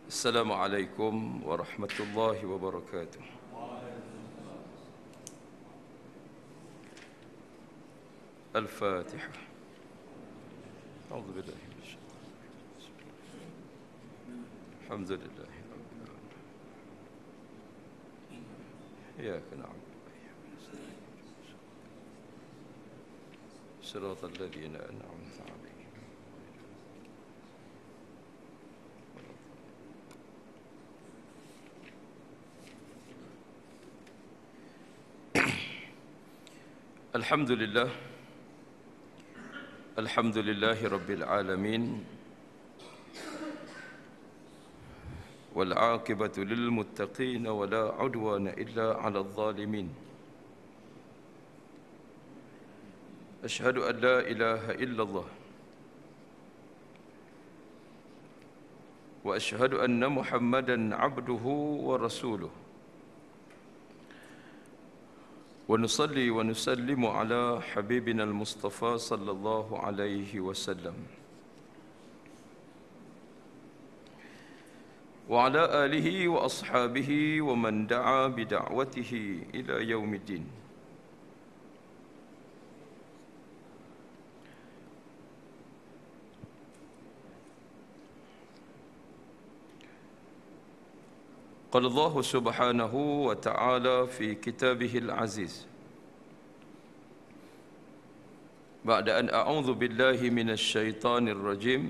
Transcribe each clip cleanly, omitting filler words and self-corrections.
Assalamualaikum warahmatullahi wabarakatuh. Al-Fatihah. A'udzu billahi minasyaitonir rajim. Alhamdulillahi rabbil alamin. Iyyaka na'budu wa iyyaka nasta'in. Shiratal ladzina an'amta 'alaihim. Alhamdulillah. Alhamdulillahi rabbil alamin. Wal 'aqibatu lil muttaqin wa la 'udwana illa 'alal zalimin. Asyhadu an la ilaha illallah wa asyhadu anna Muhammadan 'abduhu wa rasuluh. ونصلي ونسلم على حبيبنا المصطفى صلى الله عليه وسلم وعلى آله وأصحابه ومن دعا بدعوته إلى يوم الدين. قال الله سبحانه وتعالى في كتابه العزيز بعد أن أعوذ بالله من الشيطان الرجيم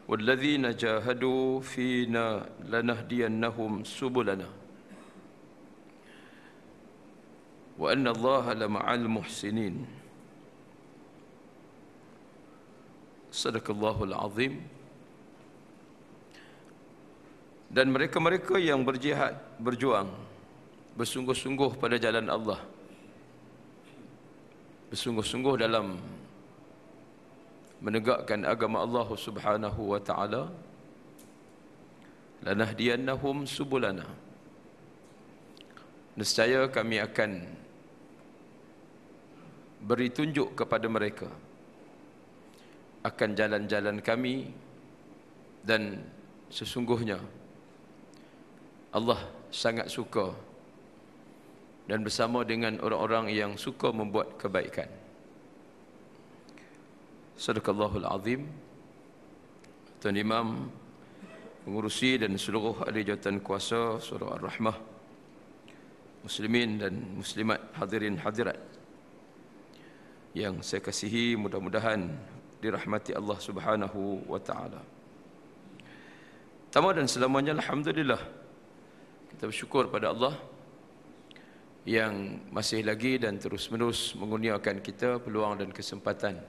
والذين جاهدوا فينا لنهدينهم سبلنا وأن الله لمع المحسنين. صدق الله العظيم. Dan mereka-mereka yang berjihad, berjuang, bersungguh-sungguh pada jalan Allah, bersungguh-sungguh dalam menegakkan agama Allah Subhanahu wa taala, lanahdiyannahum subulana. Nescaya kami akan beri tunjuk kepada mereka akan jalan-jalan kami, dan sesungguhnya Allah sangat suka dan bersama dengan orang-orang yang suka membuat kebaikan. Sadaqallahul azim. Tuan Imam, pengurusi dan seluruh ahli jawatan kuasa Surah Ar-Rahmah, muslimin dan muslimat, hadirin hadirat yang saya kasihi, mudah-mudahan dirahmati Allah Subhanahu wa taala. Pertama dan selamanya, alhamdulillah, kita bersyukur pada Allah yang masih lagi dan terus-menerus mengurniakan kita peluang dan kesempatan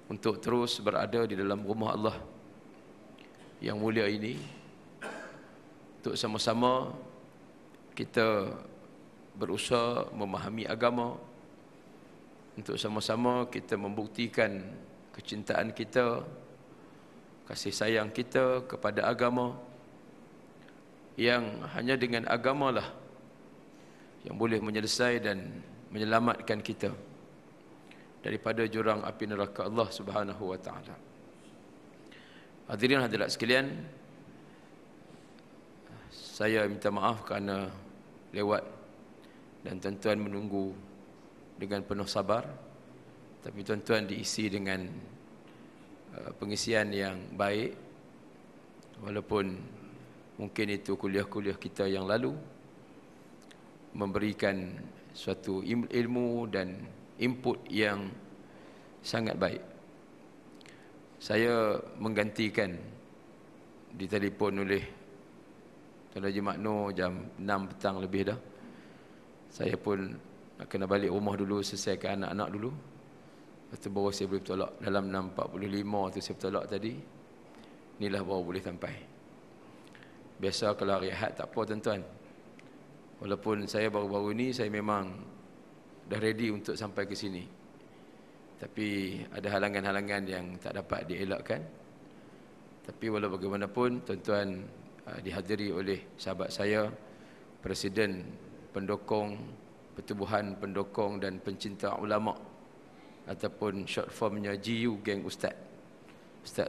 untuk terus berada di dalam rumah Allah yang mulia ini, untuk sama-sama kita berusaha memahami agama, untuk sama-sama kita membuktikan kecintaan kita, kasih sayang kita kepada agama, yang hanya dengan agamalah yang boleh menyelesai dan menyelamatkan kita daripada jurang api neraka Allah Subhanahu wa taala. Hadirin hadirat sekalian, saya minta maaf kerana lewat dan tuan-tuan menunggu dengan penuh sabar, tapi tuan-tuan diisi dengan pengisian yang baik, walaupun mungkin itu kuliah-kuliah kita yang lalu memberikan suatu ilmu dan input yang sangat baik. Saya menggantikan, ditelefon oleh Tuan Haji Makno jam 6 petang lebih dah. Saya pun nak kena balik rumah dulu, selesaikan anak-anak dulu. Lepas tu baru saya boleh bertolak. Dalam 6.45 tu saya bertolak tadi. Inilah baru boleh sampai. Biasa kalau hari Ahad tak apa tuan-tuan. Walaupun saya baru-baru ni saya memang dah ready untuk sampai ke sini, tapi ada halangan-halangan yang tak dapat dielakkan. Tapi walau bagaimanapun, tuan-tuan dihadiri oleh sahabat saya, Presiden Pendokong Pertubuhan Pendokong dan Pencinta Ulama' ataupun short formnya GU, Geng Ustaz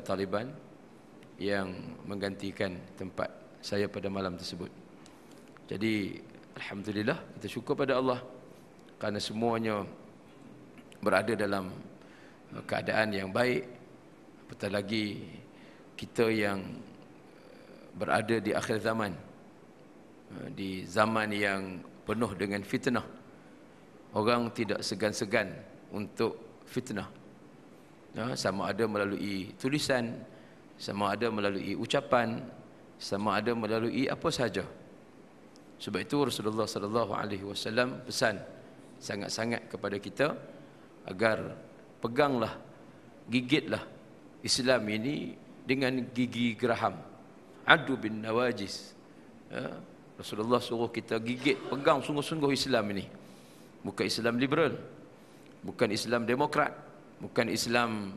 Taliban, yang menggantikan tempat saya pada malam tersebut. Jadi alhamdulillah, kita syukur pada Allah kerana semuanya berada dalam keadaan yang baik. Apatah lagi kita yang berada di akhir zaman, di zaman yang penuh dengan fitnah. Orang tidak segan-segan untuk fitnah, sama ada melalui tulisan, sama ada melalui ucapan, sama ada melalui apa saja. Sebab itu Rasulullah sallallahu alaihi wasallam pesan sangat-sangat kepada kita agar peganglah, gigitlah Islam ini dengan gigi geraham. Adu bin nawajis. Rasulullah suruh kita gigit, pegang sungguh-sungguh Islam ini. Bukan Islam liberal, bukan Islam demokrat, bukan Islam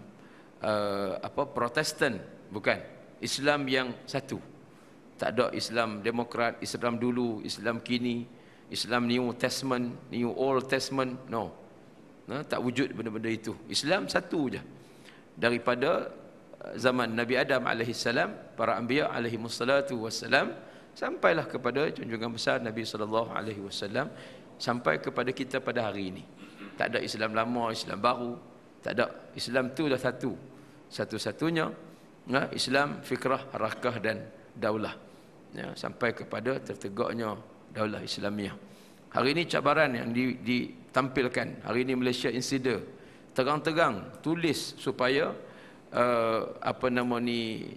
Protestan, bukan. Islam yang satu. Tak ada Islam demokrat, Islam dulu, Islam kini, Islam New Testament, New Old Testament. No. Tak wujud benda-benda itu. Islam satu je. Daripada zaman Nabi Adam alaihissalam, para anbiya alaihimussalatu wassalam, sampailah kepada junjungan besar Nabi sallallahu alaihi wasallam, sampai kepada kita pada hari ini. Tak ada Islam lama, Islam baru, tak ada. Islam tu dah satu. Satu-satunya Islam fikrah, harakah dan daulah. Sampai kepada tertegaknya daulah Islamiah. Hari ini cabaran yang ditampilkan. Hari ini Malaysia Insider terang-terang tulis supaya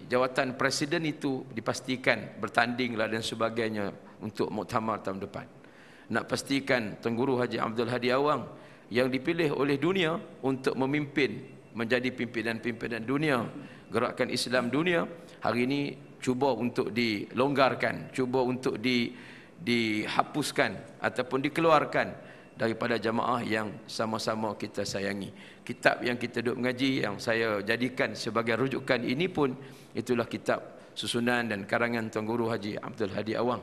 jawatan presiden itu dipastikan bertandinglah dan sebagainya untuk muktamar tahun depan. Nak pastikan Tuan Guru Haji Abdul Hadi Awang yang dipilih oleh dunia untuk memimpin, menjadi pimpinan-pimpinan dunia, gerakan Islam dunia, hari ini cuba untuk dilonggarkan, cuba untuk dihapuskan ataupun dikeluarkan daripada jamaah yang sama-sama kita sayangi. Kitab yang kita duduk mengaji, yang saya jadikan sebagai rujukan ini pun, itulah kitab susunan dan karangan Tuan Guru Haji Abdul Hadi Awang,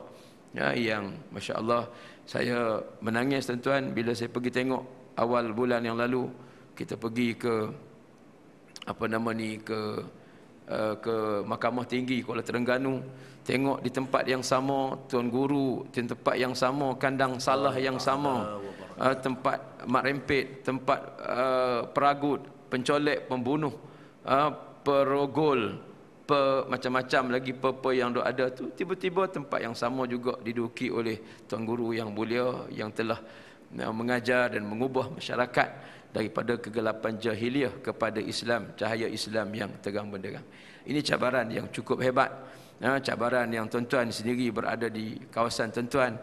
yang Masya Allah saya menangis tuan-tuan bila saya pergi tengok awal bulan yang lalu. Kita pergi ke ke Mahkamah Tinggi Kuala Terengganu, tengok di tempat yang sama Tuan Guru, di tempat yang sama kandang salah yang sama, tempat mak rempit, tempat peragut, pencolek, pembunuh, perogol, macam-macam lagi yang ada tu, tiba-tiba tempat yang sama juga diduduki oleh Tuan Guru yang mulia yang telah mengajar dan mengubah masyarakat daripada kegelapan jahiliah kepada Islam, cahaya Islam yang terang benderang. Ini cabaran yang cukup hebat. Cabaran yang tuan-tuan sendiri berada di kawasan tuan-tuan,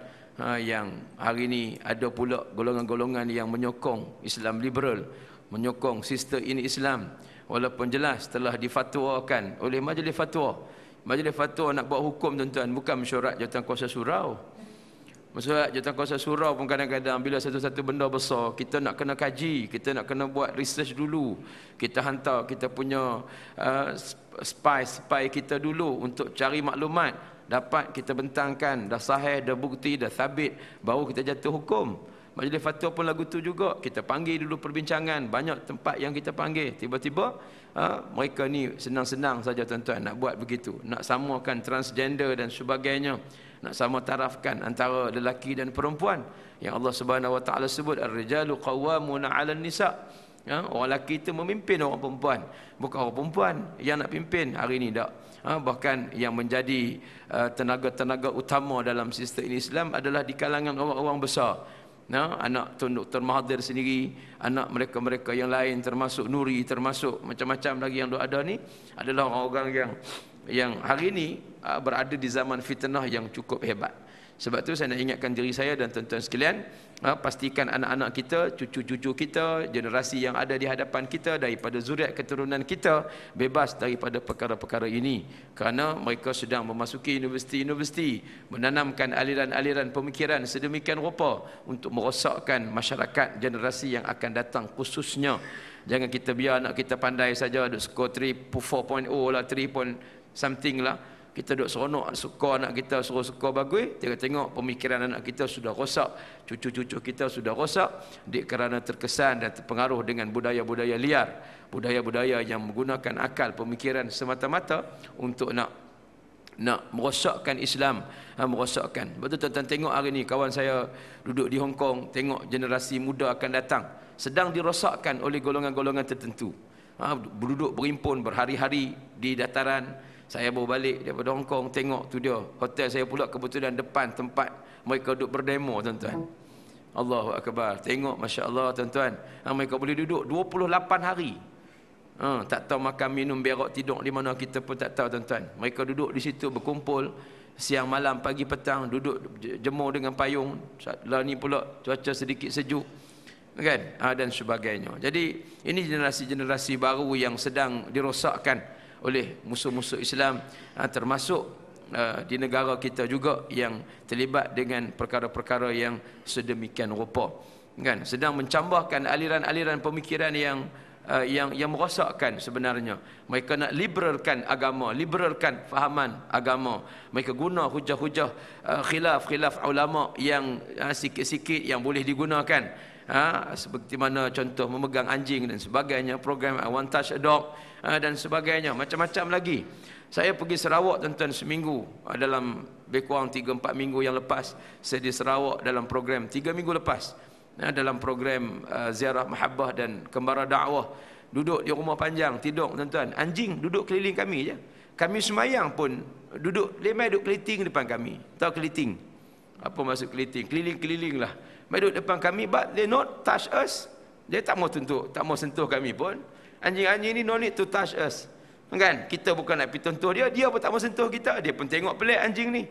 yang hari ini ada pula golongan-golongan yang menyokong Islam liberal, menyokong sistem ini Islam, walaupun jelas telah difatwakan oleh Majlis Fatwa. Majlis Fatwa nak buat hukum tuan-tuan, bukan mesyuarat Jawatankuasa Surau. Mesyuarat Jawatankuasa Surau pun kadang-kadang bila satu-satu benda besar, kita nak kena kaji, kita nak kena buat research dulu. Kita hantar kita punya spy kita dulu untuk cari maklumat. Dapat kita bentangkan, dah sahih, dah bukti, dah sabit, baru kita jatuh hukum. Majlis Fatwa pun lagu tu juga. Kita panggil dulu perbincangan. Banyak tempat yang kita panggil. Tiba-tiba mereka ni senang-senang saja tuan-tuan nak buat begitu. Nak samakan transgender dan sebagainya. Nak sama tarafkan antara lelaki dan perempuan. Yang Allah Subhanahu Wa Taala sebut ar-rijalu qawwamuna 'alan nisa. Orang lelaki itu memimpin orang perempuan. Bukan orang perempuan yang nak pimpin hari ini tak. Bahkan yang menjadi tenaga-tenaga utama dalam sistem Islam adalah di kalangan orang-orang besar. Anak Tuan Dr. Mahathir sendiri, anak mereka-mereka yang lain, termasuk Nuri, termasuk macam-macam lagi yang ada ni, adalah orang-orang yang hari ini berada di zaman fitnah yang cukup hebat. Sebab tu saya nak ingatkan diri saya dan tuan-tuan sekalian, pastikan anak-anak kita, cucu-cucu kita, generasi yang ada di hadapan kita, daripada zuriat keturunan kita, bebas daripada perkara-perkara ini. Kerana mereka sedang memasuki universiti-universiti, menanamkan aliran-aliran pemikiran sedemikian rupa untuk merosakkan masyarakat generasi yang akan datang khususnya. Jangan kita biar anak kita pandai saja, ada skor 4.0 lah, 3 point something lah. Kita duk seronok suka anak kita suruh suka bagus, tengok pemikiran anak kita sudah rosak, cucu-cucu kita sudah rosak kerana terkesan dan terpengaruh dengan budaya-budaya liar, budaya-budaya yang menggunakan akal pemikiran semata-mata untuk nak merosakkan Islam, merosakkan. Betul tuan-tuan tengok hari ni kawan saya duduk di Hong Kong, tengok generasi muda akan datang sedang dirosakkan oleh golongan-golongan tertentu. Duduk berimpun berhari-hari di dataran. Saya baru balik daripada Hong Kong, tengok tu dia. Hotel saya pula kebetulan depan tempat mereka duduk berdemo, tuan-tuan. Allahu Akbar. Tengok, Masya Allah, tuan-tuan. Mereka boleh duduk 28 hari. Tak tahu makan, minum, berak, tidur di mana kita pun tak tahu, tuan-tuan. Mereka duduk di situ berkumpul. Siang, malam, pagi, petang. Duduk jemur dengan payung. Lah ni pula cuaca sedikit sejuk, kan? Dan sebagainya. Jadi ini generasi-generasi baru yang sedang dirosakkan oleh musuh-musuh Islam, termasuk di negara kita juga yang terlibat dengan perkara-perkara yang sedemikian rupa, kan? Sedang mencambahkan aliran-aliran pemikiran yang merosakkan sebenarnya. Mereka nak liberalkan agama, liberalkan fahaman agama. Mereka guna hujah-hujah khilaf ulama yang sikit-sikit yang boleh digunakan. Seperti mana contoh memegang anjing dan sebagainya, program One Touch a Dog dan sebagainya, macam-macam lagi. Saya pergi Sarawak, tuan-tuan, seminggu, dalam lebih kurang 3-4 minggu yang lepas. Saya di Sarawak dalam program 3 minggu lepas, dalam program ziarah mahabbah dan kembara dakwah. Duduk di rumah panjang, tidur, tuan-tuan. Anjing duduk keliling kami je. Kami semayang pun duduk, dia main duduk keliting depan kami. Tahu keliting? Apa maksud keliting? Keliling-keliling lah. Main duduk depan kami, but they not touch us. Dia tak mau sentuh kami pun. Anjing-anjing ni no need to touch us, kan? Kita bukan nak pergi sentuh dia, dia pun tak mau sentuh kita. Dia pun tengok pelik anjing ni,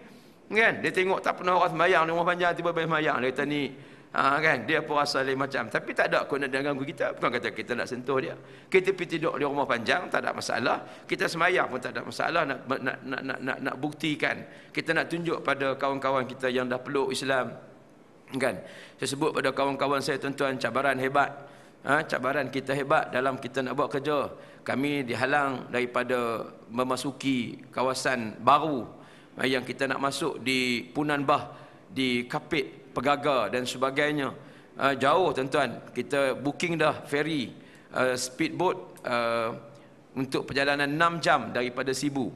kan? Dia tengok tak pernah orang semayang di rumah panjang, tiba-tiba semayang. Dia kata ni, kan? Dia pun rasa lain macam. Tapi tak ada aku nak ganggu kita. Bukan kata kita nak sentuh dia. Kita pergi tidur di rumah panjang, tak ada masalah. Kita semayang pun tak ada masalah. Nak buktikan, kita nak tunjuk pada kawan-kawan kita yang dah peluk Islam, kan? Saya sebut pada kawan-kawan saya, tuan-tuan, cabaran hebat. Cabaran kita hebat dalam kita nak buat kerja. Kami dihalang daripada memasuki kawasan baru yang kita nak masuk di Punan Bah, di Kapit, Pegaga dan sebagainya. Jauh, tuan-tuan. Kita booking dah ferry, speedboat, untuk perjalanan 6 jam daripada Sibu.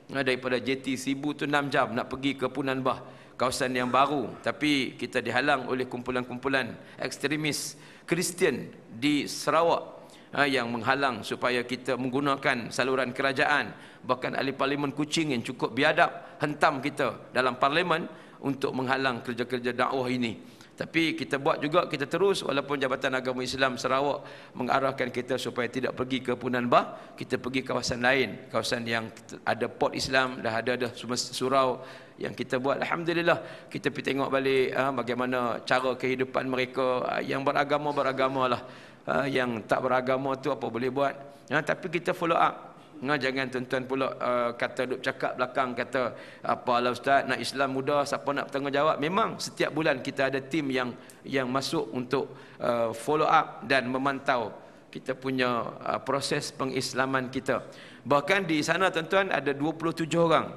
Daripada JT Sibu tu 6 jam nak pergi ke Punan Bah, kawasan yang baru. Tapi kita dihalang oleh kumpulan-kumpulan ekstremis Kristian di Sarawak yang menghalang supaya kita menggunakan saluran kerajaan. Bahkan ahli parlimen Kuching yang cukup biadab hentam kita dalam parlimen untuk menghalang kerja-kerja dakwah ini. Tapi kita buat juga, kita terus, walaupun Jabatan Agama Islam Sarawak mengarahkan kita supaya tidak pergi ke Punan Bah, kita pergi kawasan lain, kawasan yang ada port Islam, dah ada surau yang kita buat. Alhamdulillah, kita pergi tengok balik bagaimana cara kehidupan mereka yang beragama lah. Yang tak beragama tu apa boleh buat, tapi kita follow up. Jangan tuan-tuan pula kata duk cakap belakang, kata apalah ustaz, nak Islam mudah, siapa nak bertanggungjawab. Memang setiap bulan kita ada tim yang masuk untuk follow up dan memantau kita punya proses pengislaman kita. Bahkan di sana, tuan-tuan, ada 27 orang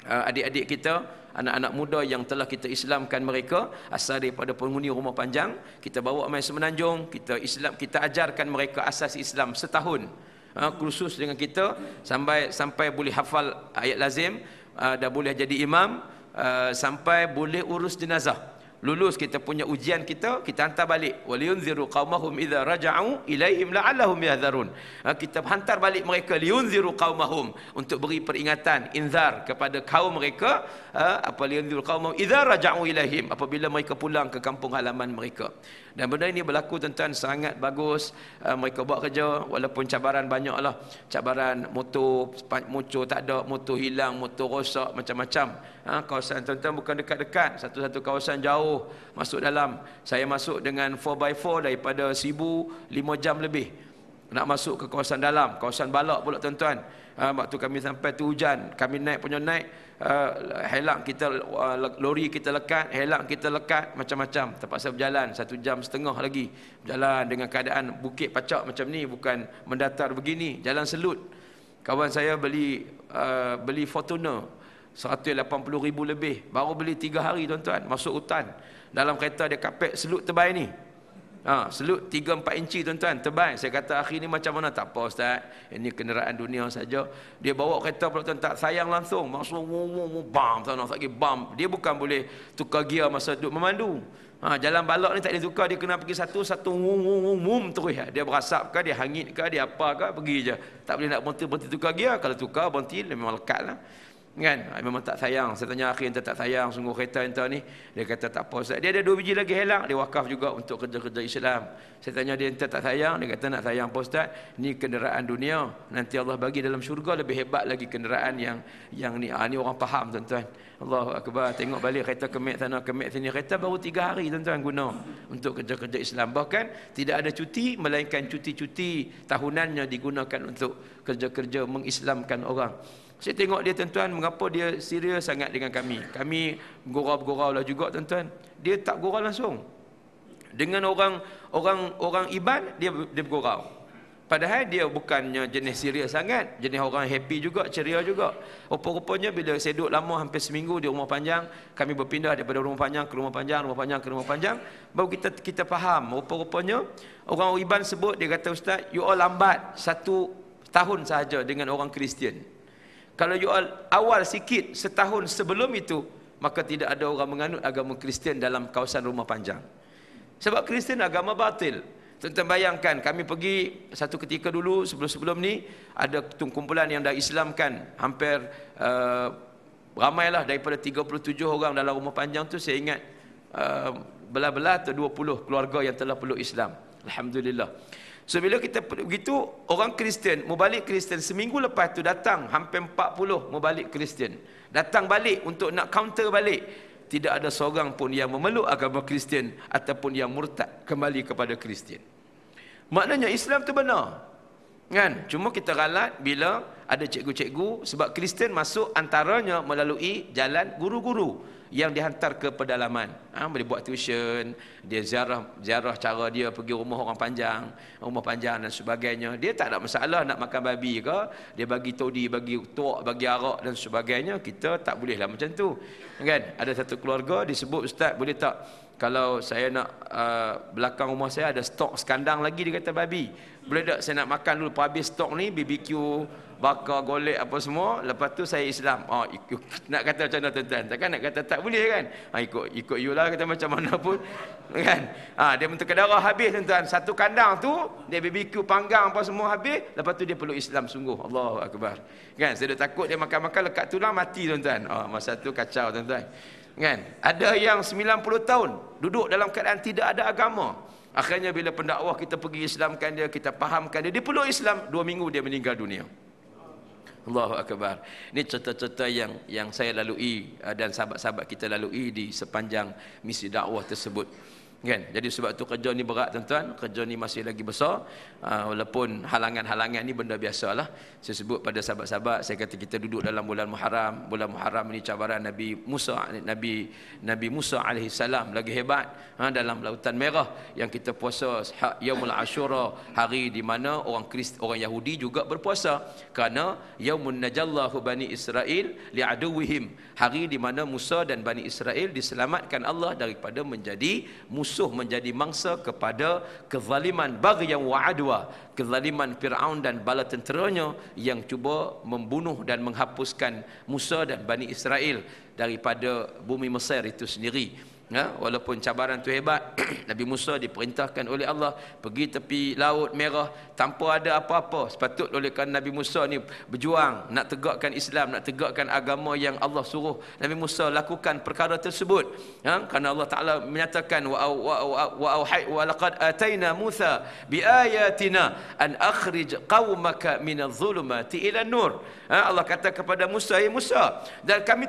adik-adik kita, anak-anak muda yang telah kita Islamkan mereka asal daripada penghuni rumah panjang. Kita bawa main Semenanjung, kita ajarkan mereka asas Islam setahun. Kursus dengan kita sampai boleh hafal ayat lazim, dah boleh jadi imam, sampai boleh urus jenazah. Lulus kita punya ujian kita hantar balik. Waliyunziru qaumahum idza raja'u ilaihim la'allahum yahdharun. Kita hantar balik mereka, liyunziru qaumahum, untuk beri peringatan, inzar kepada kaum mereka. Liyunziru qaumahum idza raja'u ilaihim, apabila mereka pulang ke kampung halaman mereka. Dan benda ini berlaku, tuan-tuan, sangat bagus. Mereka buat kerja walaupun cabaran banyaklah. Cabaran motor tak ada, motor hilang, motor rosak, macam-macam. Kawasan, tuan-tuan, bukan dekat-dekat, satu-satu kawasan jauh masuk dalam. Saya masuk dengan 4x4 daripada Sibu 5 jam lebih nak masuk ke kawasan dalam, kawasan Balak pula, tuan-tuan. Waktu kami sampai tu hujan, kami naik helak kita, lori kita lekat, helak kita lekat, macam-macam. Terpaksa berjalan 1 jam setengah lagi, berjalan dengan keadaan bukit pacak macam ni, bukan mendatar begini, jalan selut. Kawan saya beli Fortuner 180,000 lebih, baru beli 3 hari tuan-tuan, masuk hutan. Dalam kereta dia kapek selut tebal ni. Selut 3-4 inci tuan-tuan, tebal. Saya kata, akhir ni macam mana? Tak apa Ustaz, ini kenderaan dunia saja. Dia bawa kereta pula tuan, tak sayang langsung, masuk bam, tuan, lagi bam. Dia bukan boleh tukar gear masa duduk memandu. Jalan balak ni tak boleh tukar, dia kena pergi satu terus. Dia berasap ke, dia hangit ke, dia apa ke, pergi je. Tak boleh nak berhenti tukar gear. Kalau tukar berhenti, memang lekat lah. Kan? Memang tak sayang. Saya tanya akhir, tak sayang sungguh kereta entah ni. Dia kata tak apa Ustaz. Dia ada 2 biji lagi helang, dia wakaf juga untuk kerja-kerja Islam. Saya tanya dia entah tak sayang, dia kata nak sayang apa Ustaz, ni kenderaan dunia, nanti Allah bagi dalam syurga lebih hebat lagi kenderaan yang ni. Ni orang faham tuan-tuan. Allahu Akbar. Tengok balik kereta kemek sana kemek sini, kereta baru 3 hari tuan-tuan guna untuk kerja-kerja Islam. Bahkan tidak ada cuti, melainkan cuti-cuti tahunannya digunakan untuk kerja-kerja mengislamkan orang. Saya tengok dia tuan-tuan, mengapa dia serius sangat dengan kami. Kami gurau-gurau lah juga tuan-tuan. Dia tak gurau langsung. Dengan orang iban dia bergurau. Padahal dia bukannya jenis serius sangat, jenis orang happy juga, ceria juga. Rupa-rupanya bila saya duduk lama hampir seminggu di rumah panjang, kami berpindah daripada rumah panjang ke rumah panjang, rumah panjang ke rumah panjang, baru kita faham. Rupa-rupanya orang iban sebut, dia kata Ustaz, you all lambat 1 tahun sahaja dengan orang Kristian. Kalau you awal sikit setahun sebelum itu, maka tidak ada orang menganut agama Kristian dalam kawasan rumah panjang. Sebab Kristian agama batil. Tuan-tuan bayangkan, kami pergi satu ketika dulu sebelum ni, ada kumpulan yang dah Islamkan hampir ramailah daripada 37 orang dalam rumah panjang tu. Saya ingat belah-belah tu 20 keluarga yang telah peluk Islam. Alhamdulillah. So bila kita begitu, orang Kristian, mubalik Kristian, seminggu lepas tu datang hampir 40 mubalik Kristian. Datang balik untuk nak counter balik. Tidak ada seorang pun yang memeluk agama Kristian ataupun yang murtad kembali kepada Kristian. Maknanya Islam tu benar. Kan? Cuma kita ralat bila ada cikgu-cikgu, sebab Kristian masuk antaranya melalui jalan guru-guru yang dihantar ke pedalaman. Boleh buat tuition, dia ziarah cara dia pergi rumah panjang dan sebagainya. Dia tak ada masalah nak makan babi ke, dia bagi todi, bagi tuak, bagi arak dan sebagainya. Kita tak bolehlah macam tu. Kan? Ada satu keluarga disebut, Ustaz boleh tak kalau saya nak belakang rumah saya ada stok sekandang lagi, dia kata babi. Boleh tak saya nak makan dulu habis stok ni, BBQ, bakar, golek apa semua, lepas tu saya Islam. Nak kata macam mana tuan-tuan? Takkan nak kata tak boleh kan? Ikut you lah, kata macam mana pun. Kan? Dia bentuk darah habis tuan-tuan. Satu kandang tu, dia BBQ panggang apa semua habis, lepas tu dia peluk Islam sungguh. Allahu Akbar. Kan? Saya dah takut dia makan-makan lekat tulang mati tuan-tuan. Masa tu kacau tuan-tuan. Kan? Ada yang 90 tahun duduk dalam keadaan tidak ada agama. Akhirnya bila pendakwah kita pergi Islamkan dia, kita fahamkan dia, dia peluk Islam, 2 minggu dia meninggal dunia. Allahu Akbar. Ini cerita-cerita yang saya lalui dan sahabat-sahabat kita lalui di sepanjang misi dakwah tersebut. Kan? Jadi sebab tu kerja ni berat tuan-tuan, kerja ni masih lagi besar. Walaupun halangan-halangan ni benda biasalah. Saya sebut pada sahabat-sahabat, saya kata kita duduk dalam bulan Muharram. Bulan Muharram ini cabaran Nabi Musa alaihi salam lagi hebat dalam Lautan Merah, yang kita puasa Yaumul Ashura, hari di mana orang Yahudi juga berpuasa, kerana Yaumun Najallahu Bani Israel li'aduwihim, hari di mana Musa dan Bani Israel diselamatkan Allah daripada menjadi musuh, menjadi mangsa kepada kezaliman baghyan wa adwa, kezaliman Firaun dan bala tenteranya yang cuba membunuh dan menghapuskan Musa dan Bani Israel daripada bumi Mesir itu sendiri. Walaupun cabaran tu hebat, Nabi Musa diperintahkan oleh Allah pergi tepi Laut Merah tanpa ada apa-apa. Sepatut oleh kerana Nabi Musa ni berjuang nak tegakkan Islam, nak tegakkan agama yang Allah suruh Nabi Musa lakukan perkara tersebut. Kerana Allah Taala menyatakan wa laqad ataina Musa biayatina an akhrij qaumaka minadh-dhulumati ila nur. Allah kata kepada Musa, ya Musa, dan kami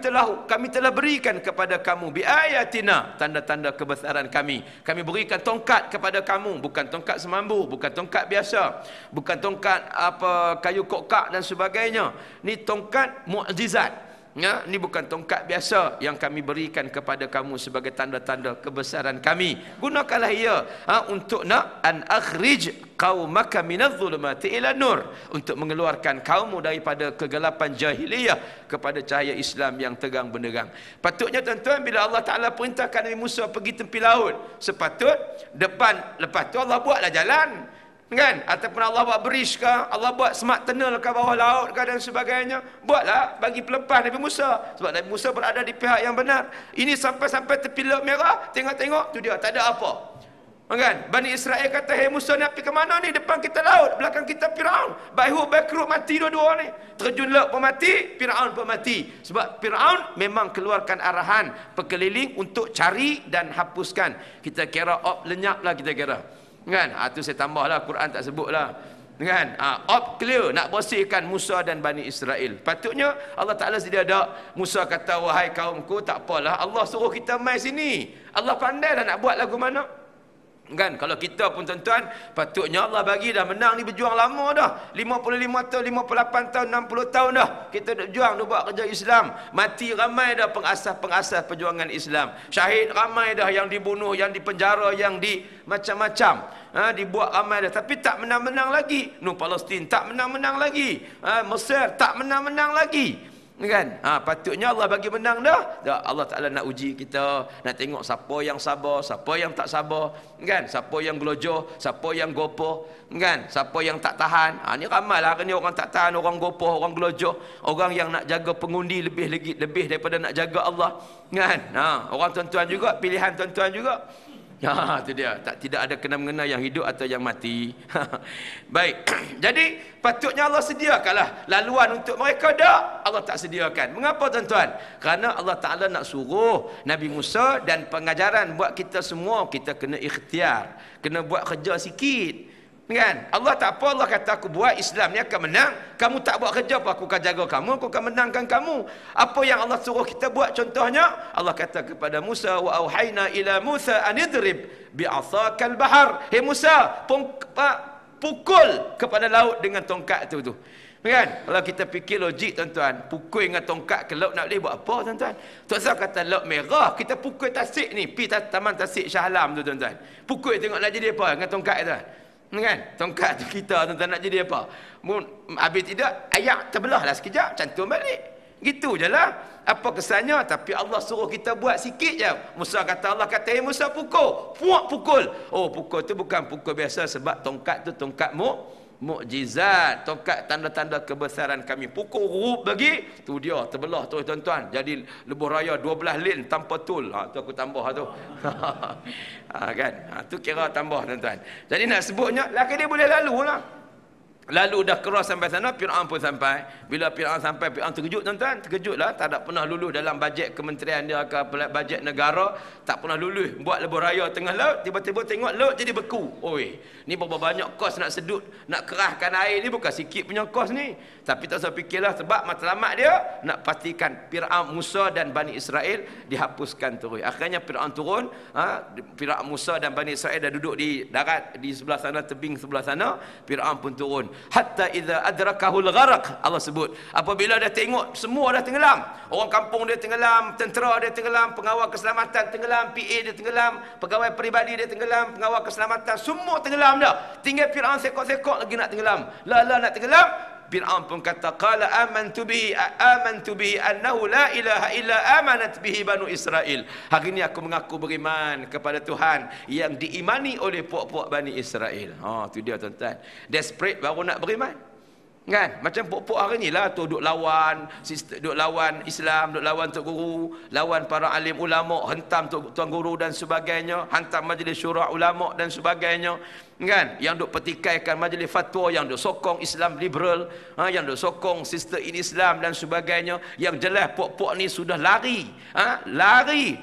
telah berikan kepada kamu biayatina, tanda-tanda kebesaran kami. Kami berikan tongkat kepada kamu, bukan tongkat semambu, bukan tongkat biasa, bukan tongkat apa kayu kokak dan sebagainya. Ni tongkat mukjizat. Ya, ini bukan tongkat biasa yang kami berikan kepada kamu sebagai tanda-tanda kebesaran kami. Gunakanlah ia untuk nak an akhrij qaumaka minadh-dhulumati ila nur, untuk mengeluarkan kaummu daripada kegelapan jahiliyah kepada cahaya Islam yang terang benderang. Patutnya tuan-tuan, bila Allah Taala perintahkan Nabi Musa pergi tepi laut, sepatut lepas tu Allah buatlah jalan. Kan? Ataupun Allah buat bridge ke, Allah buat smart tunnel ke bawah laut ke dan sebagainya. Buatlah bagi pelepas Nabi Musa. Sebab Nabi Musa berada di pihak yang benar. Ini sampai-sampai tepi laut merah, tengok-tengok tu dia, tak ada apa. Kan? Bani Israel kata, "Hei Musa, nak pergi ke mana ni? Depan kita laut, belakang kita Firaun. Baik bakrut mati dua-dua ni. Terjun laut pun mati, Firaun pun mati." Sebab Firaun memang keluarkan arahan perkeliling untuk cari dan hapuskan. Kita kira lenyap lah kita kira. Kan? Itu saya tambahlah, Quran tak sebutlah. Kan? Clear, nak bersihkan Musa dan Bani Israel. Patutnya Allah Ta'ala sedia ada. Musa kata, "Wahai kaumku, tak apalah, Allah suruh kita mai sini. Allah pandai lah nak buat lagu mana." Kan? Kalau kita pun tuan-tuan, patutnya Allah bagi dah menang ni berjuang lama dah. 55 tahun, 58 tahun, 60 tahun dah. Kita dah berjuang, dah buat kerja Islam. Mati ramai dah pengasas-pengasas perjuangan Islam. Syahid ramai dah, yang dibunuh, yang dipenjara, yang di macam-macam. Dibuat ramai dah. Tapi tak menang-menang lagi. Palestin tak menang-menang lagi. Mesir tak menang-menang lagi. Kan? Patutnya Allah bagi menang dah. Allah Ta'ala nak uji kita, nak tengok siapa yang sabar, siapa yang tak sabar, kan? Siapa yang gelojoh, siapa yang gopoh, kan? Siapa yang tak tahan. Ni ramai lah ni orang tak tahan, orang gopoh, orang gelojoh, orang yang nak jaga pengundi lebih daripada nak jaga Allah, kan? Orang tuan-tuan juga, pilihan tuan-tuan juga. Itu dia. Tidak ada kena-mengena yang hidup atau yang mati. Baik. Jadi patutnya Allah sediakanlah laluan untuk mereka. Dah Allah tak sediakan. Mengapa tuan-tuan? Kerana Allah Ta'ala nak suruh Nabi Musa, dan pengajaran buat kita semua, kita kena ikhtiar, kena buat kerja sikit. Kan? Allah tak apa, Allah kata aku buat Islam ni akan menang. Kamu tak buat kerja apa, aku akan jaga kamu, aku akan menangkan kamu. Apa yang Allah suruh kita buat? Contohnya Allah kata kepada Musa, "Wa auhayna ila Musa an idrib bi'asakal bahar." Hei Musa, pukul kepada laut dengan tongkat tu. Kan? Kalau kita fikir logik tuan-tuan, pukul dengan tongkat ke laut nak boleh buat apa tuan-tuan? Tuan Zah kata laut merah, kita pukul tasik ni, pergi taman tasik Shah Alam tu tuan-tuan. Pukul tengok nak jadi apa dengan tongkat tu. Kan? Tongkat tu kita tuan-tuan nak jadi apa? Habis tidak, ayak terbelah lah sekejap, cantum balik. Gitu je lah. Apa kesannya? Tapi Allah suruh kita buat sikit je. Allah kata, "Hey Musa, pukul." Pukul. Pukul tu bukan pukul biasa, sebab tongkat tu tongkat mukjizat, tongkat tanda-tanda kebesaran kami. Pukul rup bagi, tu dia terbelah tu tuan-tuan. Jadi lebuh raya 12 lane tanpa tol. Tu aku tambah tu. Kan? Tu kira tambah tuan-tuan. Jadi nak sebutnya, laki dia boleh lalu lah. Lalu dah cross sampai sana, Firaun pun sampai. Bila Firaun sampai, Firaun terkejut tuan-tuan. Terkejutlah, tak ada pernah lulus dalam bajet kementerian dia ke bajet negara, tak pernah lulus buat lebuh raya tengah laut. Tiba-tiba tengok laut jadi beku. Ni berapa banyak kos nak sedut, nak kerahkan air ni, bukan sikit punya kos ni. Tapi tak usah fikirlah, sebab matlamat dia nak pastikan Firaun, Musa dan Bani Israel dihapuskan terus. Akhirnya Firaun turun, Firaun, Musa dan Bani Israel dah duduk di darat di sebelah sana, tebing sebelah sana. Firaun pun turun. Hatta idza adrakahul gharq, Allah sebut, apabila dia tengok semua dah tenggelam, orang kampung dia tenggelam, tentera dia tenggelam, pengawal keselamatan tenggelam, PA dia tenggelam, pegawai peribadi dia tenggelam, pengawal keselamatan semua tenggelam dah. Tinggal Firaun sekok-sekok lagi nak tenggelam. Nak tenggelam. Firaun pun kata, "Qala amantu bihi annahu la ilaha illa amanat bihi banu Israel." Hari ini aku mengaku beriman kepada Tuhan yang diimani oleh puak-puak Bani Israel. Tu dia tuan-tuan. Desperate baru nak beriman. Kan? Macam puak-puak hari ni lah tu duk lawan Islam, duk lawan Tok Guru, lawan para alim ulama, hentam Tuan Guru dan sebagainya, hantam majlis syura ulama dan sebagainya. Kan? Yang duk pertikaikan majlis fatwa, yang duk sokong Islam liberal, yang duk sokong sistem Islam dan sebagainya. Yang jelas puak-puak ni sudah lari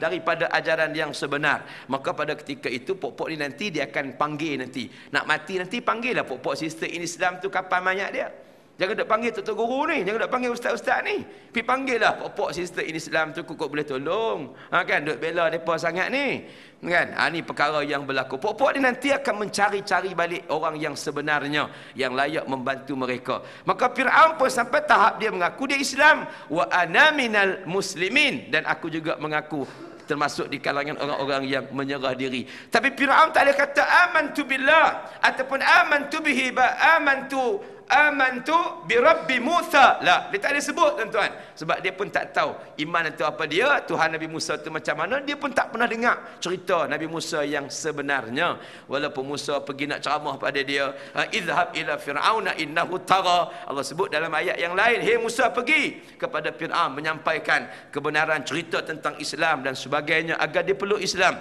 daripada ajaran yang sebenar. Maka pada ketika itu puak-puak ni nanti dia akan panggil, nanti nak mati nanti panggil lah puak-puak sistem Islam tu, kapan mayat dia. Jangan dok panggil tuan guru ni, jangan dok panggil ustaz-ustaz ni. Pi panggillah pok-pok sister ini Islam tu kok boleh tolong. Kan dok bela depa sangat ni. Kan? Ni perkara yang berlaku. Pok-pok ni nanti akan mencari-cari balik orang yang sebenarnya yang layak membantu mereka. Maka Firaun pun sampai tahap dia mengaku dia Islam, wa ana minal muslimin, dan aku juga mengaku termasuk di kalangan orang-orang yang menyerah diri. Tapi Firaun tak ada kata amantu billah ataupun amantu bihi amantu bi rabbi Musa. Lah, dia tak ada sebut tuan-tuan. Sebab dia pun tak tahu iman itu apa dia, Tuhan Nabi Musa itu macam mana. Dia pun tak pernah dengar cerita Nabi Musa yang sebenarnya. Walaupun Musa pergi nak ceramah pada dia, izhab ila fir'auna innahu tagha. Allah sebut dalam ayat yang lain, hey Musa pergi kepada Fir'aun menyampaikan kebenaran cerita tentang Islam dan sebagainya agar dia peluk Islam.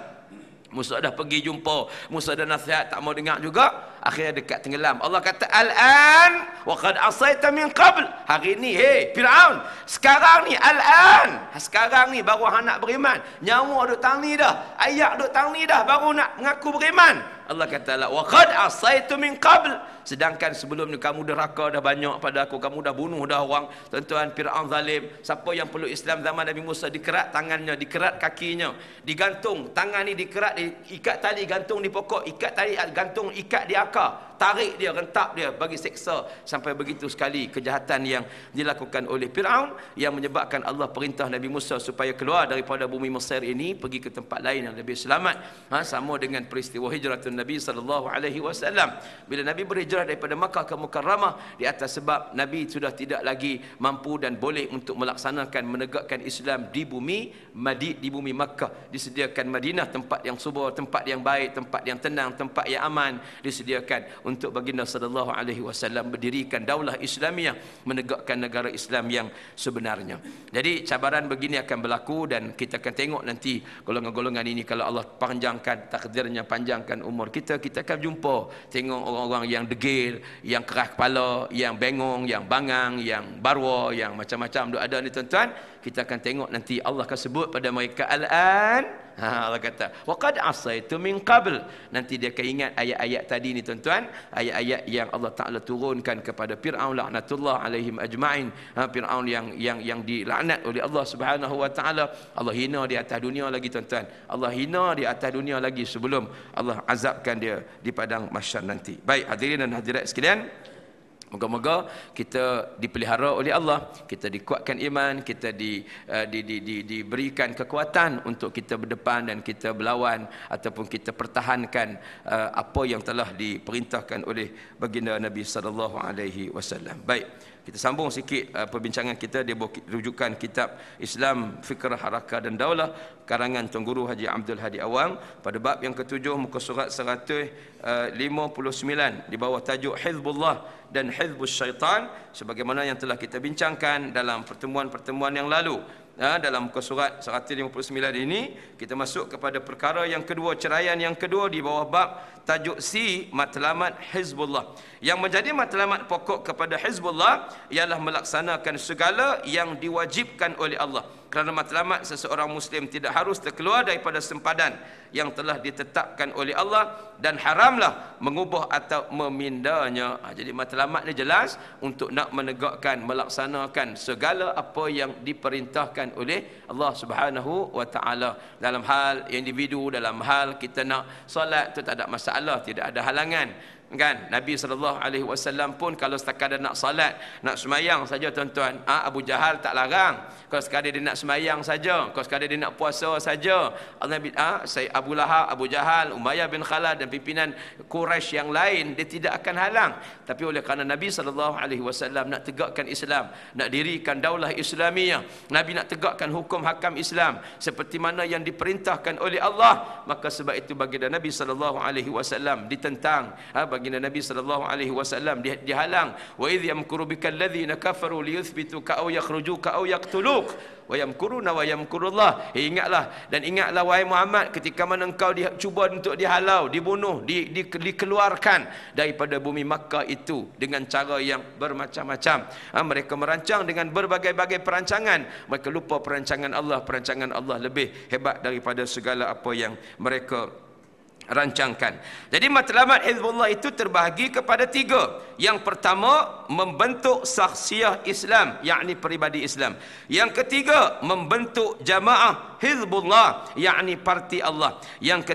Musa dah pergi jumpa, Musa dah nasihat, tak mau dengar juga. Akhirnya dekat tenggelam. Allah kata, al-an wa qad asaita min qabl. Hari ni, hey Firaun, sekarang ni, al-an, sekarang ni baru hang nak beriman. Nyawa duk tang ni dah, ayak duk tang ni dah, baru nak mengaku beriman. Allah kata, la wa qad asaitu min qabl. Sedangkan sebelum ni kamu derhaka dah banyak pada aku, kamu dah bunuh dah orang. Tuan-tuan, Firaun zalim. Siapa yang peluk Islam zaman Nabi Musa, dikerat tangannya, dikerat kakinya, digantung tangan ni, dikerat, ikat tali gantung di pokok, ikat tali gantung, ikat di akar, tarik dia, rentak dia, bagi seksa. Sampai begitu sekali kejahatan yang dilakukan oleh Firaun, yang menyebabkan Allah perintah Nabi Musa supaya keluar daripada bumi Mesir ini, pergi ke tempat lain yang lebih selamat. Sama dengan peristiwa hijratun Nabi SAW. Bila Nabi berhijrah daripada Makkah ke Mukarramah, di atas sebab Nabi sudah tidak lagi mampu dan boleh untuk melaksanakan, menegakkan Islam di bumi Makkah. Disediakan Madinah, tempat yang subur, tempat yang baik, tempat yang tenang, tempat yang aman, disediakan untuk baginda sallallahu alaihi wasallam berdirikan daulah Islamiah, menegakkan negara Islam yang sebenarnya. Jadi cabaran begini akan berlaku, dan kita akan tengok nanti golongan-golongan ini, kalau Allah panjangkan takdirnya, panjangkan umur kita akan jumpa tengok orang-orang yang degil, yang keras kepala, yang bengong, yang bangang, yang barwa, yang macam-macam ada ni tuan-tuan. Kita akan tengok nanti Allah akan sebut pada mereka al-an. Allah kata wa qad asaitu min qabl. Nanti dia akan ingat ayat-ayat tadi ni tuan-tuan, ayat-ayat yang Allah Taala turunkan kepada Firaun laknatullah alaihim ajmain. Firaun yang dilaknat oleh Allah Subhanahu wa taala. Allah hina di atas dunia lagi tuan-tuan. Allah hina di atas dunia lagi sebelum Allah azabkan dia di padang mahsyar nanti. Baik hadirin dan hadirat sekalian, moga-moga kita dipelihara oleh Allah, kita dikuatkan iman, kita diberikan kekuatan untuk kita berdepan dan kita berlawan ataupun kita pertahankan apa yang telah diperintahkan oleh baginda Nabi sallallahu alaihi wasallam. Baik, kita sambung sikit perbincangan kita di rujukan kitab Islam Fikrah Harakah dan Daulah karangan Tuan Guru Haji Abdul Hadi Awang, pada bab yang ke-7 muka surat 159 di bawah tajuk Hizbullah dan Hizbus Syaitan, sebagaimana yang telah kita bincangkan dalam pertemuan-pertemuan yang lalu. Dalam muka surat 159 ini kita masuk kepada perkara yang kedua, ceraian yang kedua di bawah bab tajuk C, matlamat Hizbullah. Yang menjadi matlamat pokok kepada Hizbullah ialah melaksanakan segala yang diwajibkan oleh Allah. Kerana matlamat seseorang Muslim tidak harus terkeluar daripada sempadan yang telah ditetapkan oleh Allah, dan haramlah mengubah atau memindahnya. Jadi matlamat ni jelas untuk nak menegakkan, melaksanakan segala apa yang diperintahkan oleh Allah Subhanahu wa taala. Dalam hal individu, dalam hal kita nak solat tu tak ada masalah, tidak ada halangan. Kan Nabi SAW pun kalau setakat nak salat, nak semayang saja tuan-tuan, Abu Jahal tak larang. Kalau sekadar dia nak semayang saja, kalau sekadar dia nak puasa saja, Nabi Sayyid Abu Lahab, Abu Jahal, Umayyah bin Khalaf dan pimpinan Quraisy yang lain, dia tidak akan halang. Tapi oleh kerana Nabi SAW nak tegakkan Islam, nak dirikan daulah Islamiah, Nabi nak tegakkan hukum hakam Islam seperti mana yang diperintahkan oleh Allah, maka sebab itu baginda Nabi SAW ditentang, baginda Nabi SAW dihalang. Wa idh yamkuru bikal ladzina kafaru liyuthbituka aw yakhrujuka aw yaqtuluk wa yamkuruna wa yamkurullah. Ingatlah dan ingatlah wahai Muhammad, ketika mana engkau cuba untuk dihalau, dibunuh, dikeluarkan daripada bumi Makkah itu dengan cara yang bermacam-macam. Mereka merancang dengan berbagai-bagai perancangan, mereka lupa perancangan Allah. Perancangan Allah lebih hebat daripada segala apa yang mereka rancangkan. Jadi matlamat Hizbullah itu terbahagi kepada 3. Yang pertama, membentuk saksiah Islam, yakni peribadi Islam. Yang ketiga, membentuk jamaah Hizbullah, yakni parti Allah. Yang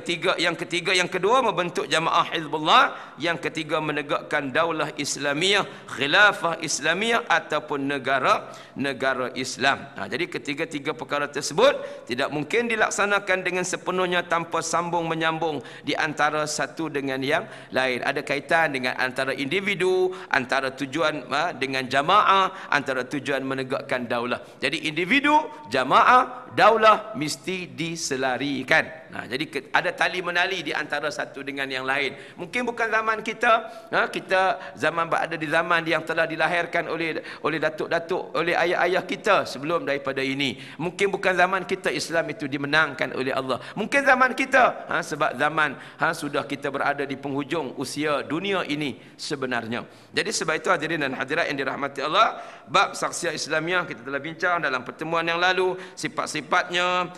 kedua membentuk jamaah Hizbullah. Yang ketiga, menegakkan daulah Islamiyah, khilafah Islamiyah ataupun negara Islam. Jadi ketiga-tiga perkara tersebut tidak mungkin dilaksanakan dengan sepenuhnya tanpa sambung menyambung di antara satu dengan yang lain. Ada kaitan dengan antara individu, antara tujuan dengan jamaah, antara tujuan menegakkan daulah. Jadi individu, jamaah, daulah mesti diselarikan. Jadi ada tali menali di antara satu dengan yang lain. Mungkin bukan zaman kita, kita zaman berada di zaman yang telah dilahirkan oleh datuk-datuk, oleh ayah-ayah kita sebelum daripada ini. Mungkin bukan zaman kita Islam itu dimenangkan oleh Allah. Mungkin zaman kita, sebab zaman sudah kita berada di penghujung usia dunia ini sebenarnya. Jadi sebab itu hadirin dan hadirat yang dirahmati Allah, bab saksiah Islamiah kita telah bincang dalam pertemuan yang lalu, sifat-sifatnya,